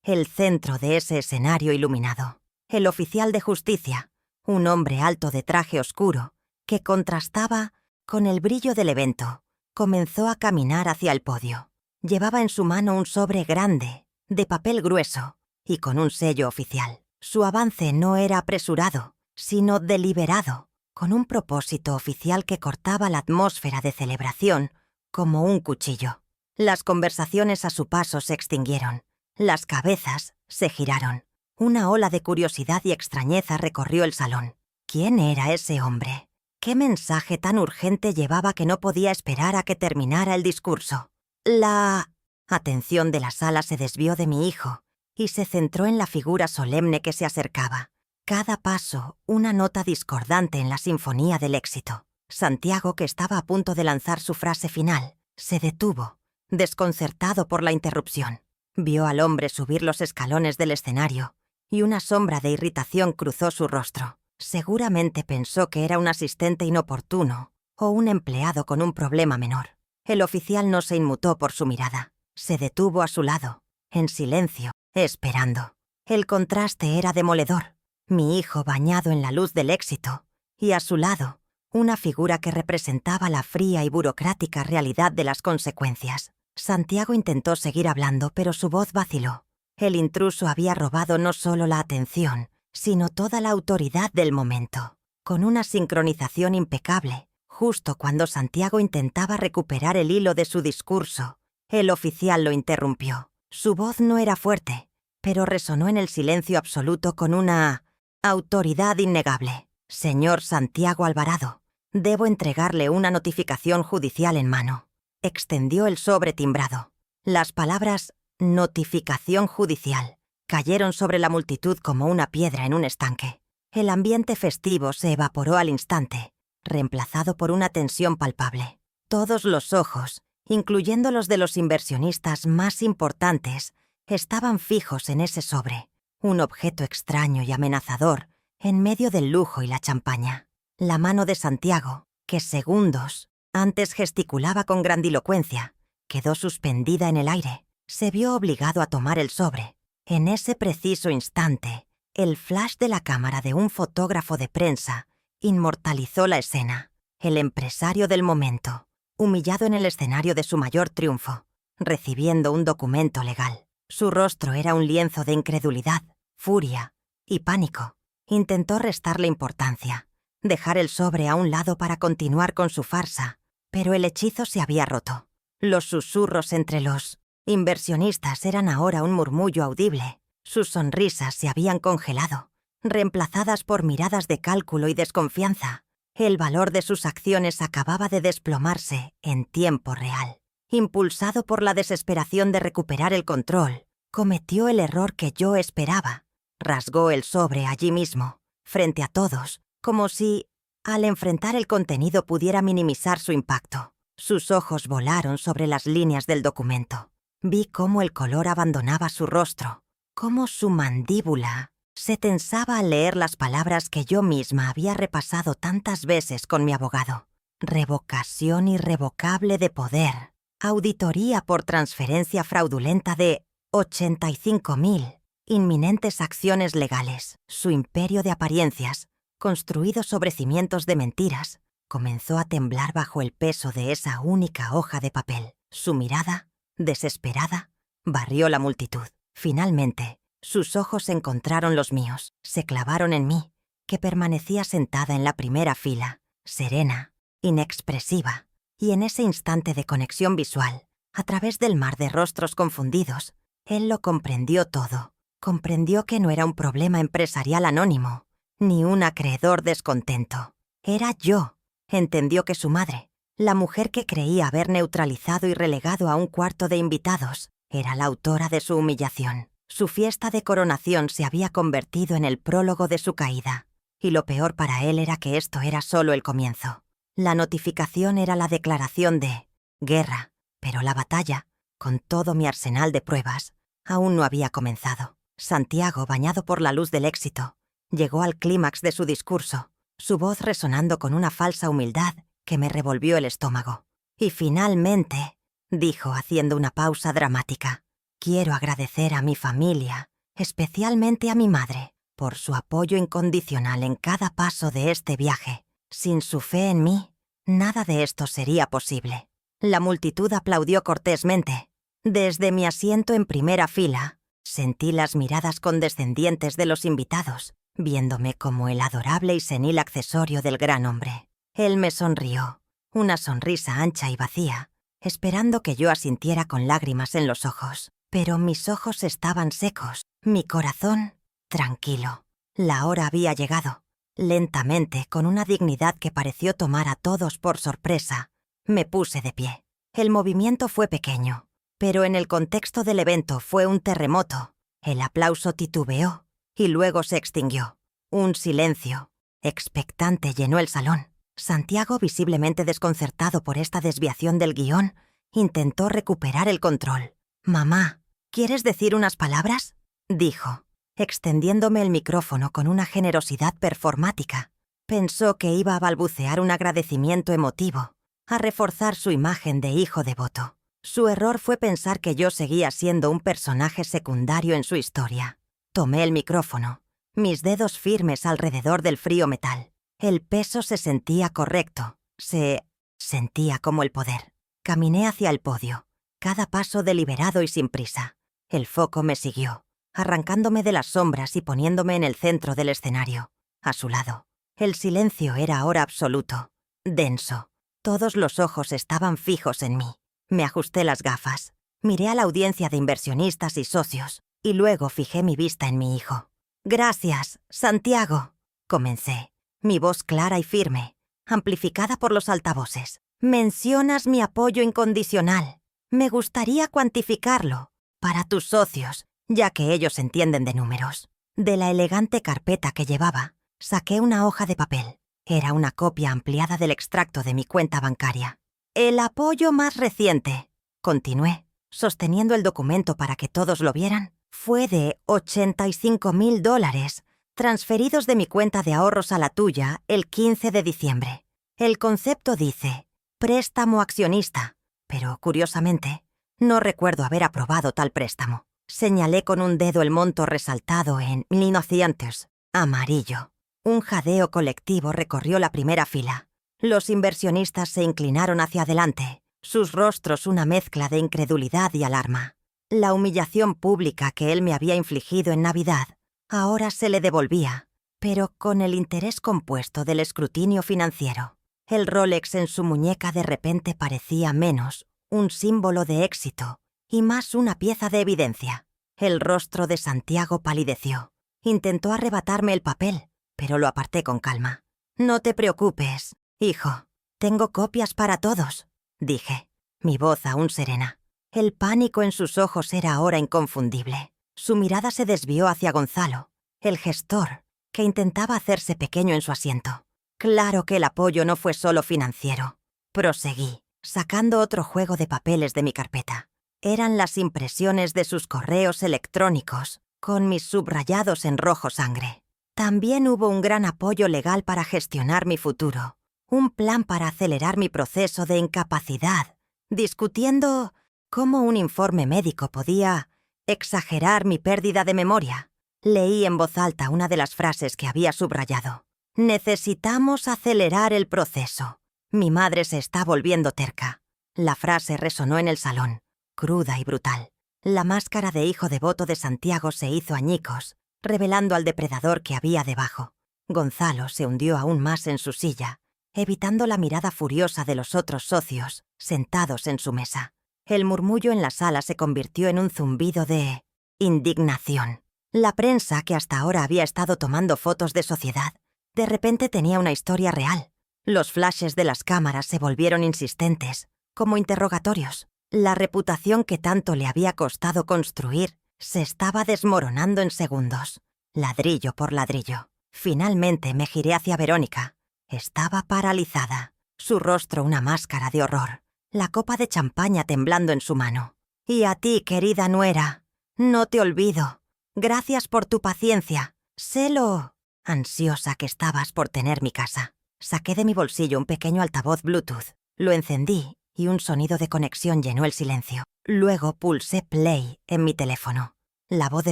el centro de ese escenario iluminado. El oficial de justicia, un hombre alto de traje oscuro, que contrastaba con el brillo del evento, comenzó a caminar hacia el podio. Llevaba en su mano un sobre grande, de papel grueso, y con un sello oficial. Su avance no era apresurado, sino deliberado, con un propósito oficial que cortaba la atmósfera de celebración como un cuchillo. Las conversaciones a su paso se extinguieron, las cabezas se giraron. Una ola de curiosidad y extrañeza recorrió el salón. ¿Quién era ese hombre? ¿Qué mensaje tan urgente llevaba que no podía esperar a que terminara el discurso? La atención de la sala se desvió de mi hijo y se centró en la figura solemne que se acercaba. Cada paso, una nota discordante en la sinfonía del éxito. Santiago, que estaba a punto de lanzar su frase final, se detuvo, desconcertado por la interrupción. Vio al hombre subir los escalones del escenario y una sombra de irritación cruzó su rostro. Seguramente pensó que era un asistente inoportuno o un empleado con un problema menor. El oficial no se inmutó por su mirada. Se detuvo a su lado, en silencio, esperando. El contraste era demoledor. Mi hijo bañado en la luz del éxito, y a su lado, una figura que representaba la fría y burocrática realidad de las consecuencias. Santiago intentó seguir hablando, pero su voz vaciló. El intruso había robado no solo la atención, sino toda la autoridad del momento. Con una sincronización impecable, justo cuando Santiago intentaba recuperar el hilo de su discurso, el oficial lo interrumpió. Su voz no era fuerte, pero resonó en el silencio absoluto con una autoridad innegable. Señor Santiago Alvarado, debo entregarle una notificación judicial en mano. Extendió el sobre timbrado. Las palabras «notificación judicial» cayeron sobre la multitud como una piedra en un estanque. El ambiente festivo se evaporó al instante, reemplazado por una tensión palpable. Todos los ojos, incluyendo los de los inversionistas más importantes, estaban fijos en ese sobre, un objeto extraño y amenazador en medio del lujo y la champaña. La mano de Santiago, que segundos antes gesticulaba con grandilocuencia, quedó suspendida en el aire. Se vio obligado a tomar el sobre. En ese preciso instante, el flash de la cámara de un fotógrafo de prensa inmortalizó la escena. El empresario del momento, humillado en el escenario de su mayor triunfo, recibiendo un documento legal. Su rostro era un lienzo de incredulidad, furia y pánico. Intentó restarle importancia, dejar el sobre a un lado para continuar con su farsa, pero el hechizo se había roto. Los susurros entre los inversionistas eran ahora un murmullo audible. Sus sonrisas se habían congelado, reemplazadas por miradas de cálculo y desconfianza. El valor de sus acciones acababa de desplomarse en tiempo real. Impulsado por la desesperación de recuperar el control, cometió el error que yo esperaba. Rasgó el sobre allí mismo, frente a todos, como si, al enfrentar el contenido, pudiera minimizar su impacto. Sus ojos volaron sobre las líneas del documento. Vi cómo el color abandonaba su rostro, cómo su mandíbula se tensaba al leer las palabras que yo misma había repasado tantas veces con mi abogado. Revocación irrevocable de poder. Auditoría por transferencia fraudulenta de 85.000. Inminentes acciones legales. Su imperio de apariencias, construido sobre cimientos de mentiras, comenzó a temblar bajo el peso de esa única hoja de papel. Su mirada, desesperada, barrió la multitud. Finalmente, sus ojos encontraron los míos, se clavaron en mí, que permanecía sentada en la primera fila, serena, inexpresiva, y en ese instante de conexión visual, a través del mar de rostros confundidos, él lo comprendió todo. Comprendió que no era un problema empresarial anónimo, ni un acreedor descontento. Era yo. Entendió que su madre, la mujer que creía haber neutralizado y relegado a un cuarto de invitados, era la autora de su humillación. Su fiesta de coronación se había convertido en el prólogo de su caída, y lo peor para él era que esto era solo el comienzo. La notificación era la declaración de guerra, pero la batalla, con todo mi arsenal de pruebas, aún no había comenzado. Santiago, bañado por la luz del éxito, llegó al clímax de su discurso, su voz resonando con una falsa humildad que me revolvió el estómago. Y finalmente, dijo haciendo una pausa dramática, quiero agradecer a mi familia, especialmente a mi madre, por su apoyo incondicional en cada paso de este viaje. Sin su fe en mí, nada de esto sería posible. La multitud aplaudió cortésmente. Desde mi asiento en primera fila, sentí las miradas condescendientes de los invitados, viéndome como el adorable y senil accesorio del gran hombre. Él me sonrió, una sonrisa ancha y vacía, esperando que yo asintiera con lágrimas en los ojos. Pero mis ojos estaban secos, mi corazón tranquilo. La hora había llegado. Lentamente, con una dignidad que pareció tomar a todos por sorpresa, me puse de pie. El movimiento fue pequeño, pero en el contexto del evento fue un terremoto. El aplauso titubeó y luego se extinguió. Un silencio expectante llenó el salón. Santiago, visiblemente desconcertado por esta desviación del guión, intentó recuperar el control. «Mamá, ¿quieres decir unas palabras?», dijo, extendiéndome el micrófono con una generosidad performática. Pensó que iba a balbucear un agradecimiento emotivo, a reforzar su imagen de hijo devoto. Su error fue pensar que yo seguía siendo un personaje secundario en su historia. Tomé el micrófono, mis dedos firmes alrededor del frío metal. El peso se sentía correcto, se sentía como el poder. Caminé hacia el podio, cada paso deliberado y sin prisa. El foco me siguió, arrancándome de las sombras y poniéndome en el centro del escenario, a su lado. El silencio era ahora absoluto, denso. Todos los ojos estaban fijos en mí. Me ajusté las gafas, miré a la audiencia de inversionistas y socios, y luego fijé mi vista en mi hijo. «Gracias, Santiago», comencé, mi voz clara y firme, amplificada por los altavoces. «Mencionas mi apoyo incondicional. Me gustaría cuantificarlo para tus socios, ya que ellos entienden de números». De la elegante carpeta que llevaba, saqué una hoja de papel. Era una copia ampliada del extracto de mi cuenta bancaria. «El apoyo más reciente», continué, sosteniendo el documento para que todos lo vieran, «fue de $85,000, transferidos de mi cuenta de ahorros a la tuya el 15 de diciembre. El concepto dice préstamo accionista, pero, curiosamente, no recuerdo haber aprobado tal préstamo». Señalé con un dedo el monto resaltado en 1900, amarillo. Un jadeo colectivo recorrió la primera fila. Los inversionistas se inclinaron hacia adelante, sus rostros una mezcla de incredulidad y alarma. La humillación pública que él me había infligido en Navidad ahora se le devolvía, pero con el interés compuesto del escrutinio financiero. El Rolex en su muñeca de repente parecía menos un símbolo de éxito y más una pieza de evidencia. El rostro de Santiago palideció. Intentó arrebatarme el papel, pero lo aparté con calma. «No te preocupes, hijo. Tengo copias para todos», dije, mi voz aún serena. El pánico en sus ojos era ahora inconfundible. Su mirada se desvió hacia Gonzalo, el gestor, que intentaba hacerse pequeño en su asiento. Claro que el apoyo no fue solo financiero. Proseguí, sacando otro juego de papeles de mi carpeta. Eran las impresiones de sus correos electrónicos, con mis subrayados en rojo sangre. También hubo un gran apoyo legal para gestionar mi futuro, un plan para acelerar mi proceso de incapacidad, discutiendo cómo un informe médico podía exagerar mi pérdida de memoria. Leí en voz alta una de las frases que había subrayado. «Necesitamos acelerar el proceso. Mi madre se está volviendo terca». La frase resonó en el salón, cruda y brutal. La máscara de hijo devoto de Santiago se hizo añicos, revelando al depredador que había debajo. Gonzalo se hundió aún más en su silla, evitando la mirada furiosa de los otros socios, sentados en su mesa. El murmullo en la sala se convirtió en un zumbido de indignación. La prensa, que hasta ahora había estado tomando fotos de sociedad, de repente tenía una historia real. Los flashes de las cámaras se volvieron insistentes, como interrogatorios. La reputación que tanto le había costado construir se estaba desmoronando en segundos, ladrillo por ladrillo. Finalmente me giré hacia Verónica. Estaba paralizada, su rostro una máscara de horror, la copa de champaña temblando en su mano. «Y a ti, querida nuera, no te olvido. Gracias por tu paciencia. Sé lo ansiosa que estabas por tener mi casa». Saqué de mi bolsillo un pequeño altavoz Bluetooth, lo encendí y un sonido de conexión llenó el silencio. Luego pulsé play en mi teléfono. La voz de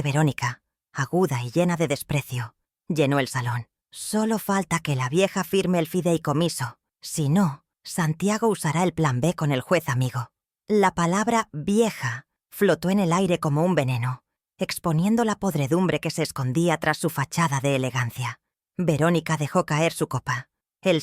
Verónica, aguda y llena de desprecio, llenó el salón. «Solo falta que la vieja firme el fideicomiso. Si no, Santiago usará el plan B con el juez amigo». La palabra «vieja» flotó en el aire como un veneno, exponiendo la podredumbre que se escondía tras su fachada de elegancia. Verónica dejó caer su copa. El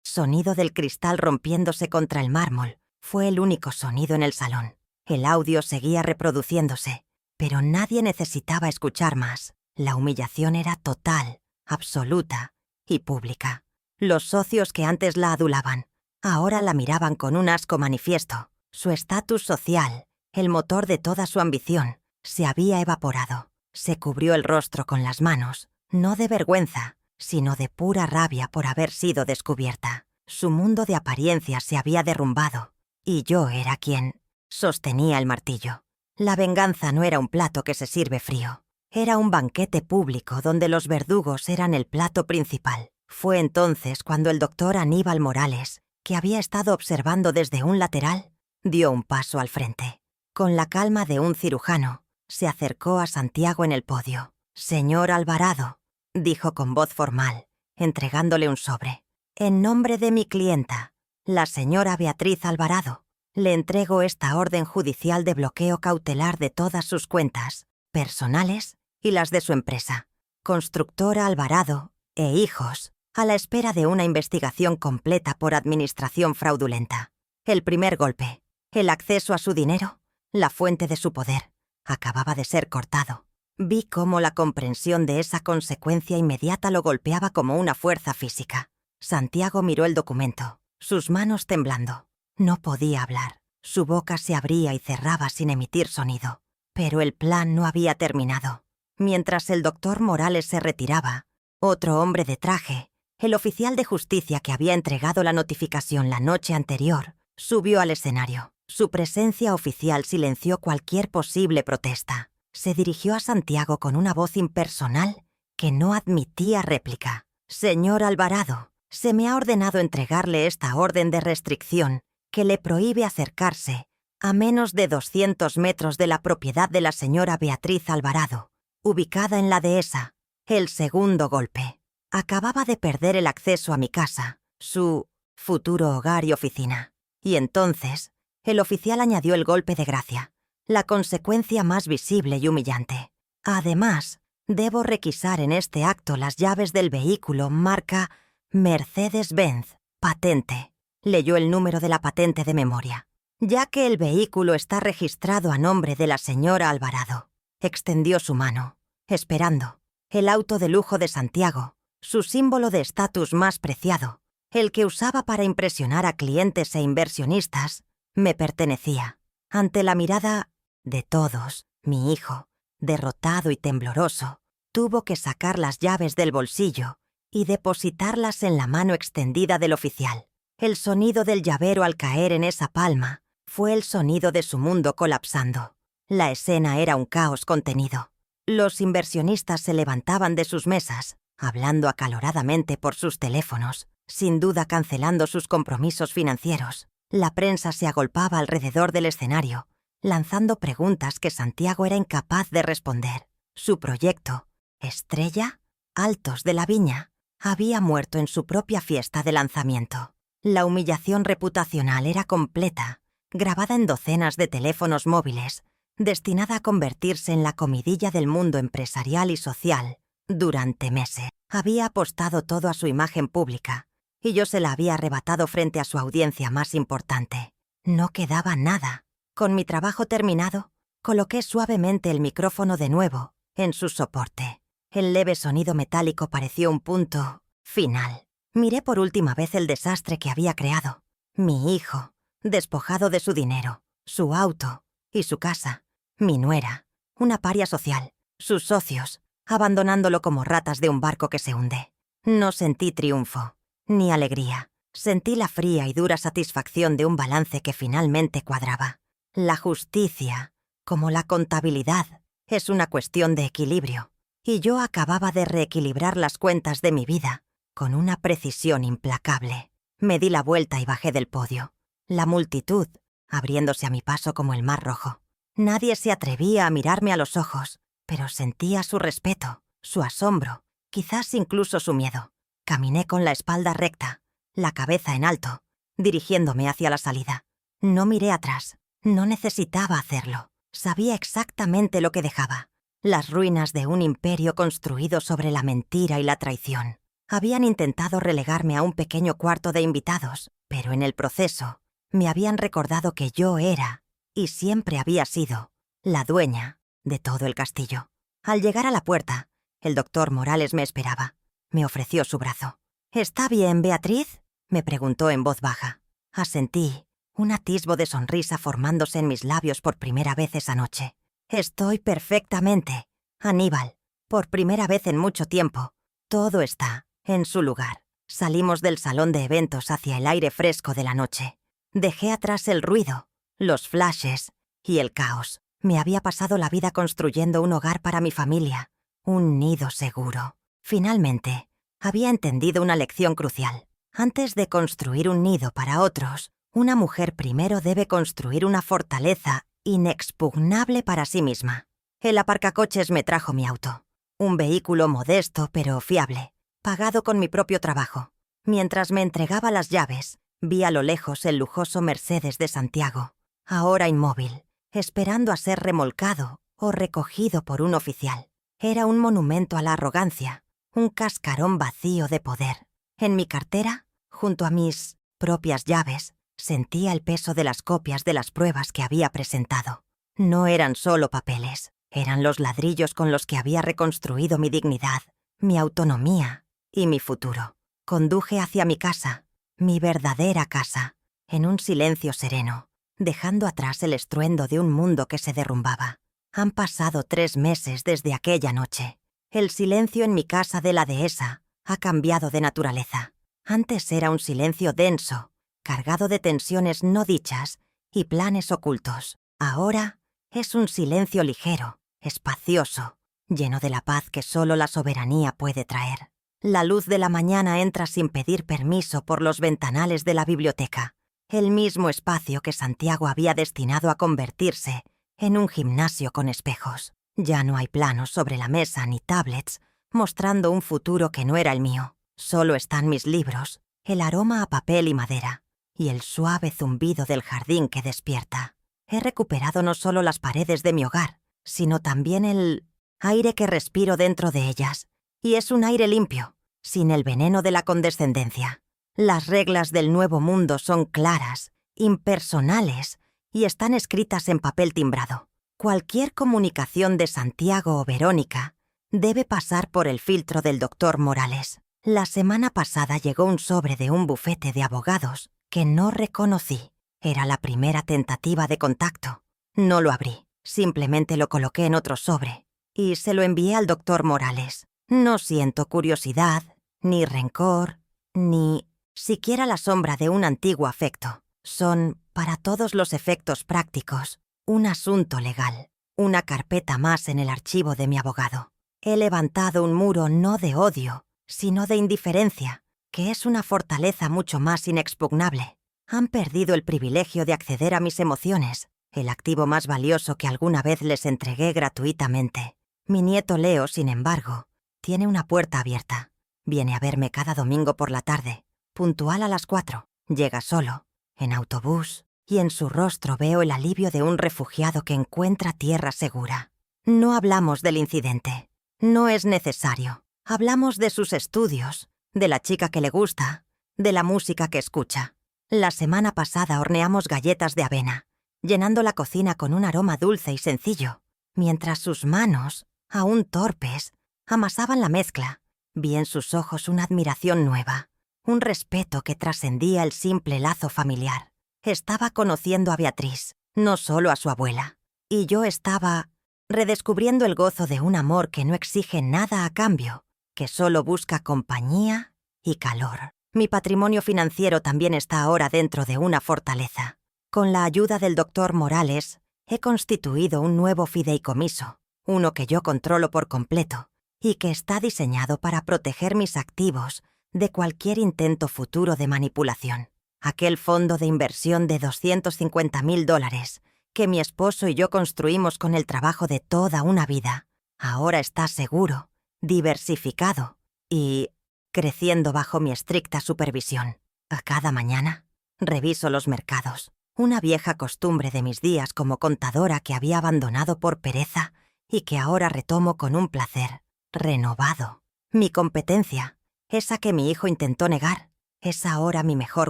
sonido del cristal rompiéndose contra el mármol fue el único sonido en el salón. El audio seguía reproduciéndose, pero nadie necesitaba escuchar más. La humillación era total, absoluta y pública. Los socios que antes la adulaban, ahora la miraban con un asco manifiesto. Su estatus social, el motor de toda su ambición, se había evaporado. Se cubrió el rostro con las manos, no de vergüenza, sino de pura rabia por haber sido descubierta. Su mundo de apariencias se había derrumbado, y yo era quien sostenía el martillo. La venganza no era un plato que se sirve frío. Era un banquete público donde los verdugos eran el plato principal. Fue entonces cuando el doctor Aníbal Morales, que había estado observando desde un lateral, dio un paso al frente. Con la calma de un cirujano, se acercó a Santiago en el podio. «Señor Alvarado», dijo con voz formal, entregándole un sobre. En nombre de mi clienta, la señora Beatriz Alvarado, le entrego esta orden judicial de bloqueo cautelar de todas sus cuentas, personales y las de su empresa, Constructora Alvarado e Hijos, a la espera de una investigación completa por administración fraudulenta. El primer golpe, el acceso a su dinero, la fuente de su poder, acababa de ser cortado. Vi cómo la comprensión de esa consecuencia inmediata lo golpeaba como una fuerza física. Santiago miró el documento, sus manos temblando. No podía hablar. Su boca se abría y cerraba sin emitir sonido. Pero el plan no había terminado. Mientras el doctor Morales se retiraba, otro hombre de traje, el oficial de justicia que había entregado la notificación la noche anterior, subió al escenario. Su presencia oficial silenció cualquier posible protesta. Se dirigió a Santiago con una voz impersonal que no admitía réplica. «Señor Alvarado, se me ha ordenado entregarle esta orden de restricción que le prohíbe acercarse a menos de 200 metros de la propiedad de la señora Beatriz Alvarado, ubicada en la dehesa. El segundo golpe. Acababa de perder el acceso a mi casa, su futuro hogar y oficina. Y entonces, el oficial añadió el golpe de gracia, la consecuencia más visible y humillante. Además, debo requisar en este acto las llaves del vehículo marca Mercedes-Benz, patente. Leyó el número de la patente de memoria. Ya que el vehículo está registrado a nombre de la señora Alvarado. Extendió su mano, esperando. El auto de lujo de Santiago, su símbolo de estatus más preciado, el que usaba para impresionar a clientes e inversionistas, me pertenecía. Ante la mirada de todos, mi hijo, derrotado y tembloroso, tuvo que sacar las llaves del bolsillo y depositarlas en la mano extendida del oficial. El sonido del llavero al caer en esa palma fue el sonido de su mundo colapsando. La escena era un caos contenido. Los inversionistas se levantaban de sus mesas, hablando acaloradamente por sus teléfonos, sin duda cancelando sus compromisos financieros. La prensa se agolpaba alrededor del escenario, lanzando preguntas que Santiago era incapaz de responder. Su proyecto, Estrella, Altos de la Viña, había muerto en su propia fiesta de lanzamiento. La humillación reputacional era completa, grabada en docenas de teléfonos móviles, destinada a convertirse en la comidilla del mundo empresarial y social durante meses. Había apostado todo a su imagen pública, y yo se la había arrebatado frente a su audiencia más importante. No quedaba nada. Con mi trabajo terminado, coloqué suavemente el micrófono de nuevo en su soporte. El leve sonido metálico pareció un punto final. Miré por última vez el desastre que había creado. Mi hijo, despojado de su dinero, su auto y su casa. Mi nuera, una paria social. Sus socios, abandonándolo como ratas de un barco que se hunde. No sentí triunfo, ni alegría. Sentí la fría y dura satisfacción de un balance que finalmente cuadraba. La justicia, como la contabilidad, es una cuestión de equilibrio. Y yo acababa de reequilibrar las cuentas de mi vida con una precisión implacable. Me di la vuelta y bajé del podio. La multitud, abriéndose a mi paso como el mar rojo. Nadie se atrevía a mirarme a los ojos, pero sentía su respeto, su asombro, quizás incluso su miedo. Caminé con la espalda recta, la cabeza en alto, dirigiéndome hacia la salida. No miré atrás, no necesitaba hacerlo. Sabía exactamente lo que dejaba. Las ruinas de un imperio construido sobre la mentira y la traición. Habían intentado relegarme a un pequeño cuarto de invitados, pero en el proceso me habían recordado que yo era, y siempre había sido, la dueña de todo el castillo. Al llegar a la puerta, el doctor Morales me esperaba. Me ofreció su brazo. «¿Está bien, Beatriz?», me preguntó en voz baja. Asentí, un atisbo de sonrisa formándose en mis labios por primera vez esa noche. «Estoy perfectamente, Aníbal. Por primera vez en mucho tiempo. Todo está en su lugar». Salimos del salón de eventos hacia el aire fresco de la noche. Dejé atrás el ruido, los flashes y el caos. Me había pasado la vida construyendo un hogar para mi familia, un nido seguro. Finalmente, había entendido una lección crucial. Antes de construir un nido para otros, una mujer primero debe construir una fortaleza inexpugnable para sí misma. El aparcacoches me trajo mi auto. Un vehículo modesto pero fiable. pagado con mi propio trabajo. Mientras me entregaba las llaves, vi a lo lejos el lujoso Mercedes de Santiago, ahora inmóvil, esperando a ser remolcado o recogido por un oficial. Era un monumento a la arrogancia, un cascarón vacío de poder. En mi cartera, junto a mis propias llaves, sentía el peso de las copias de las pruebas que había presentado. No eran solo papeles, eran los ladrillos con los que había reconstruido mi dignidad, mi autonomía y mi futuro. Conduje hacia mi casa, mi verdadera casa, en un silencio sereno, dejando atrás el estruendo de un mundo que se derrumbaba. Han pasado 3 meses desde aquella noche. El silencio en mi casa de la dehesa ha cambiado de naturaleza. Antes era un silencio denso, cargado de tensiones no dichas y planes ocultos. Ahora es un silencio ligero, espacioso, lleno de la paz que solo la soberanía puede traer. La luz de la mañana entra sin pedir permiso por los ventanales de la biblioteca, el mismo espacio que Santiago había destinado a convertirse en un gimnasio con espejos. Ya no hay planos sobre la mesa ni tablets mostrando un futuro que no era el mío. Solo están mis libros, el aroma a papel y madera, y el suave zumbido del jardín que despierta. He recuperado no solo las paredes de mi hogar, sino también el aire que respiro dentro de ellas. Y es un aire limpio, sin el veneno de la condescendencia. Las reglas del nuevo mundo son claras, impersonales y están escritas en papel timbrado. Cualquier comunicación de Santiago o Verónica debe pasar por el filtro del doctor Morales. La semana pasada llegó un sobre de un bufete de abogados que no reconocí. Era la primera tentativa de contacto. No lo abrí, simplemente lo coloqué en otro sobre y se lo envié al doctor Morales. No siento curiosidad, ni rencor, ni siquiera la sombra de un antiguo afecto. Son, para todos los efectos prácticos, un asunto legal, una carpeta más en el archivo de mi abogado. He levantado un muro no de odio, sino de indiferencia, que es una fortaleza mucho más inexpugnable. Han perdido el privilegio de acceder a mis emociones, el activo más valioso que alguna vez les entregué gratuitamente. Mi nieto Leo, sin embargo, tiene una puerta abierta. Viene a verme cada domingo por la tarde, puntual a las 4. Llega solo, en autobús, y en su rostro veo el alivio de un refugiado que encuentra tierra segura. No hablamos del incidente. No es necesario. Hablamos de sus estudios, de la chica que le gusta, de la música que escucha. La semana pasada horneamos galletas de avena, llenando la cocina con un aroma dulce y sencillo, mientras sus manos, aún torpes, amasaban la mezcla. Vi en sus ojos una admiración nueva, un respeto que trascendía el simple lazo familiar. Estaba conociendo a Beatriz, no solo a su abuela, y yo estaba redescubriendo el gozo de un amor que no exige nada a cambio, que solo busca compañía y calor. Mi patrimonio financiero también está ahora dentro de una fortaleza. Con la ayuda del doctor Morales, he constituido un nuevo fideicomiso, uno que yo controlo por completo, y que está diseñado para proteger mis activos de cualquier intento futuro de manipulación. Aquel fondo de inversión de $250,000 que mi esposo y yo construimos con el trabajo de toda una vida, ahora está seguro, diversificado y creciendo bajo mi estricta supervisión. A cada mañana reviso los mercados, una vieja costumbre de mis días como contadora que había abandonado por pereza y que ahora retomo con un placer renovado. Mi competencia, esa que mi hijo intentó negar, es ahora mi mejor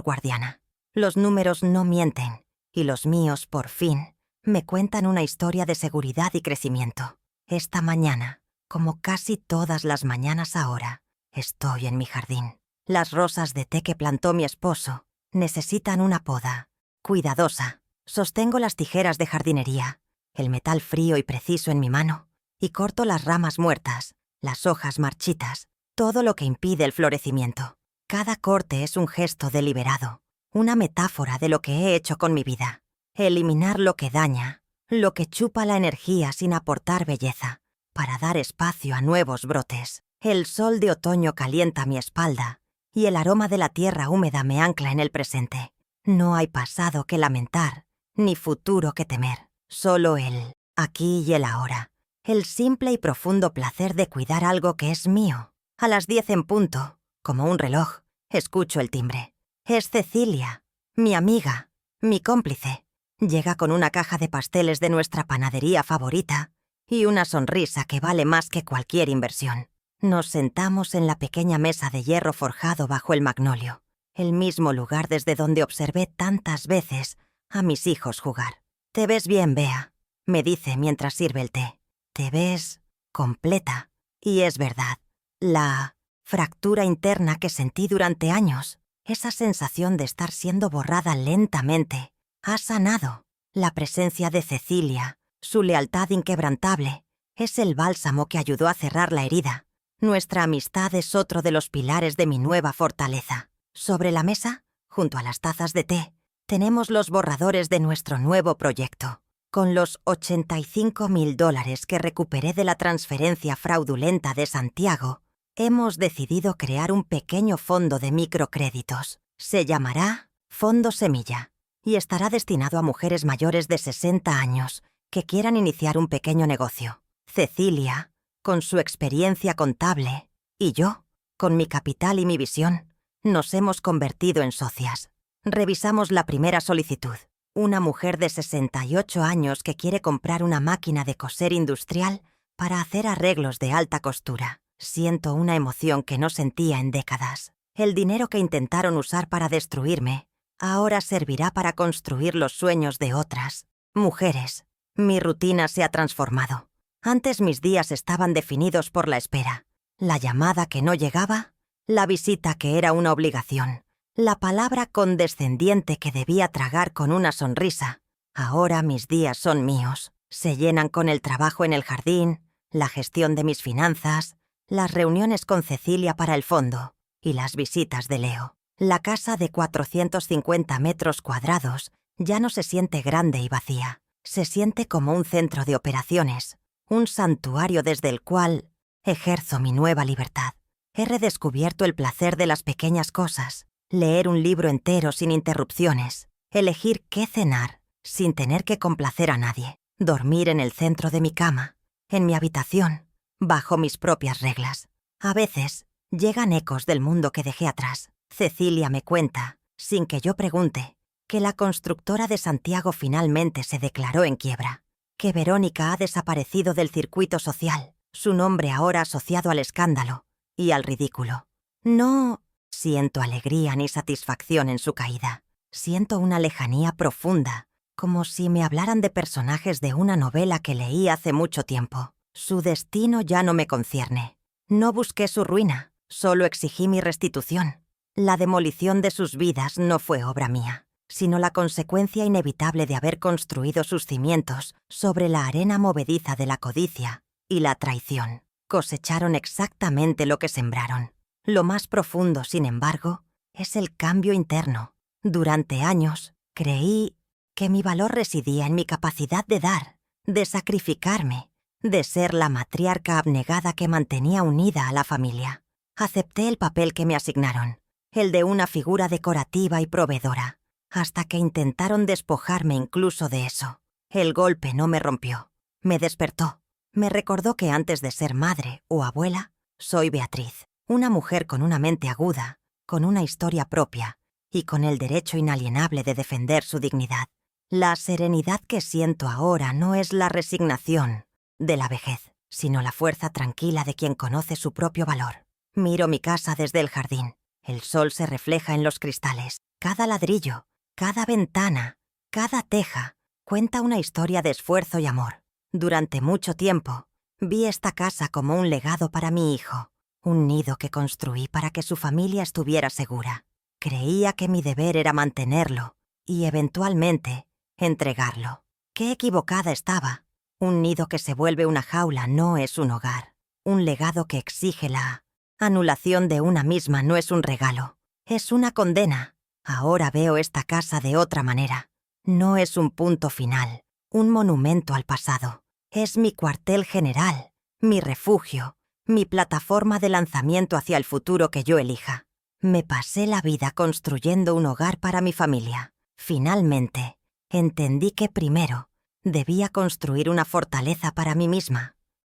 guardiana. Los números no mienten, y los míos, por fin, me cuentan una historia de seguridad y crecimiento. Esta mañana, como casi todas las mañanas ahora, estoy en mi jardín. Las rosas de té que plantó mi esposo necesitan una poda cuidadosa. Sostengo las tijeras de jardinería, el metal frío y preciso en mi mano, y corto las ramas muertas, las hojas marchitas, todo lo que impide el florecimiento. Cada corte es un gesto deliberado, una metáfora de lo que he hecho con mi vida. Eliminar lo que daña, lo que chupa la energía sin aportar belleza, para dar espacio a nuevos brotes. El sol de otoño calienta mi espalda, y el aroma de la tierra húmeda me ancla en el presente. No hay pasado que lamentar, ni futuro que temer, solo el aquí y el ahora. El simple y profundo placer de cuidar algo que es mío, A las 10 en punto, como un reloj, escucho el timbre. Es Cecilia, mi amiga, mi cómplice. Llega con una caja de pasteles de nuestra panadería favorita y una sonrisa que vale más que cualquier inversión. Nos sentamos en la pequeña mesa de hierro forjado bajo el magnolio, el mismo lugar desde donde observé tantas veces a mis hijos jugar. «Te ves bien, Bea», me dice mientras sirve el té. «Te ves completa». Y es verdad. La fractura interna que sentí durante años, esa sensación de estar siendo borrada lentamente, ha sanado. La presencia de Cecilia, su lealtad inquebrantable, es el bálsamo que ayudó a cerrar la herida. Nuestra amistad es otro de los pilares de mi nueva fortaleza. Sobre la mesa, junto a las tazas de té, tenemos los borradores de nuestro nuevo proyecto. Con los $85.000 que recuperé de la transferencia fraudulenta de Santiago, hemos decidido crear un pequeño fondo de microcréditos. Se llamará Fondo Semilla y estará destinado a mujeres mayores de 60 años que quieran iniciar un pequeño negocio. Cecilia, con su experiencia contable, y yo, con mi capital y mi visión, nos hemos convertido en socias. Revisamos la primera solicitud. Una mujer de 68 años que quiere comprar una máquina de coser industrial para hacer arreglos de alta costura. Siento una emoción que no sentía en décadas. El dinero que intentaron usar para destruirme ahora servirá para construir los sueños de otras mujeres. Mi rutina se ha transformado. Antes mis días estaban definidos por la espera. La llamada que no llegaba, la visita que era una obligación, la palabra condescendiente que debía tragar con una sonrisa. Ahora mis días son míos. Se llenan con el trabajo en el jardín, la gestión de mis finanzas, las reuniones con Cecilia para el fondo y las visitas de Leo. La casa de 450 metros cuadrados ya no se siente grande y vacía. Se siente como un centro de operaciones, un santuario desde el cual ejerzo mi nueva libertad. He redescubierto el placer de las pequeñas cosas, leer un libro entero sin interrupciones, elegir qué cenar sin tener que complacer a nadie, dormir en el centro de mi cama, en mi habitación, bajo mis propias reglas. A veces llegan ecos del mundo que dejé atrás. Cecilia me cuenta, sin que yo pregunte, que la constructora de Santiago finalmente se declaró en quiebra, que Verónica ha desaparecido del circuito social, su nombre ahora asociado al escándalo y al ridículo. No siento alegría ni satisfacción en su caída. Siento una lejanía profunda, como si me hablaran de personajes de una novela que leí hace mucho tiempo. Su destino ya no me concierne. No busqué su ruina, solo exigí mi restitución. La demolición de sus vidas no fue obra mía, sino la consecuencia inevitable de haber construido sus cimientos sobre la arena movediza de la codicia y la traición. Cosecharon exactamente lo que sembraron. Lo más profundo, sin embargo, es el cambio interno. Durante años, creí que mi valor residía en mi capacidad de dar, de sacrificarme, de ser la matriarca abnegada que mantenía unida a la familia. Acepté el papel que me asignaron, el de una figura decorativa y proveedora, hasta que intentaron despojarme incluso de eso. El golpe no me rompió, me despertó. Me recordó que antes de ser madre o abuela, soy Beatriz, una mujer con una mente aguda, con una historia propia y con el derecho inalienable de defender su dignidad. La serenidad que siento ahora no es la resignación de la vejez, sino la fuerza tranquila de quien conoce su propio valor. Miro mi casa desde el jardín. El sol se refleja en los cristales. Cada ladrillo, cada ventana, cada teja cuenta una historia de esfuerzo y amor. Durante mucho tiempo, vi esta casa como un legado para mi hijo, un nido que construí para que su familia estuviera segura. Creía que mi deber era mantenerlo y, eventualmente, entregarlo. Qué equivocada estaba. Un nido que se vuelve una jaula no es un hogar. Un legado que exige la anulación de una misma no es un regalo, es una condena. Ahora veo esta casa de otra manera. No es un punto final, un monumento al pasado. Es mi cuartel general, mi refugio, mi plataforma de lanzamiento hacia el futuro que yo elija. Me pasé la vida construyendo un hogar para mi familia. Finalmente, entendí que primero debía construir una fortaleza para mí misma.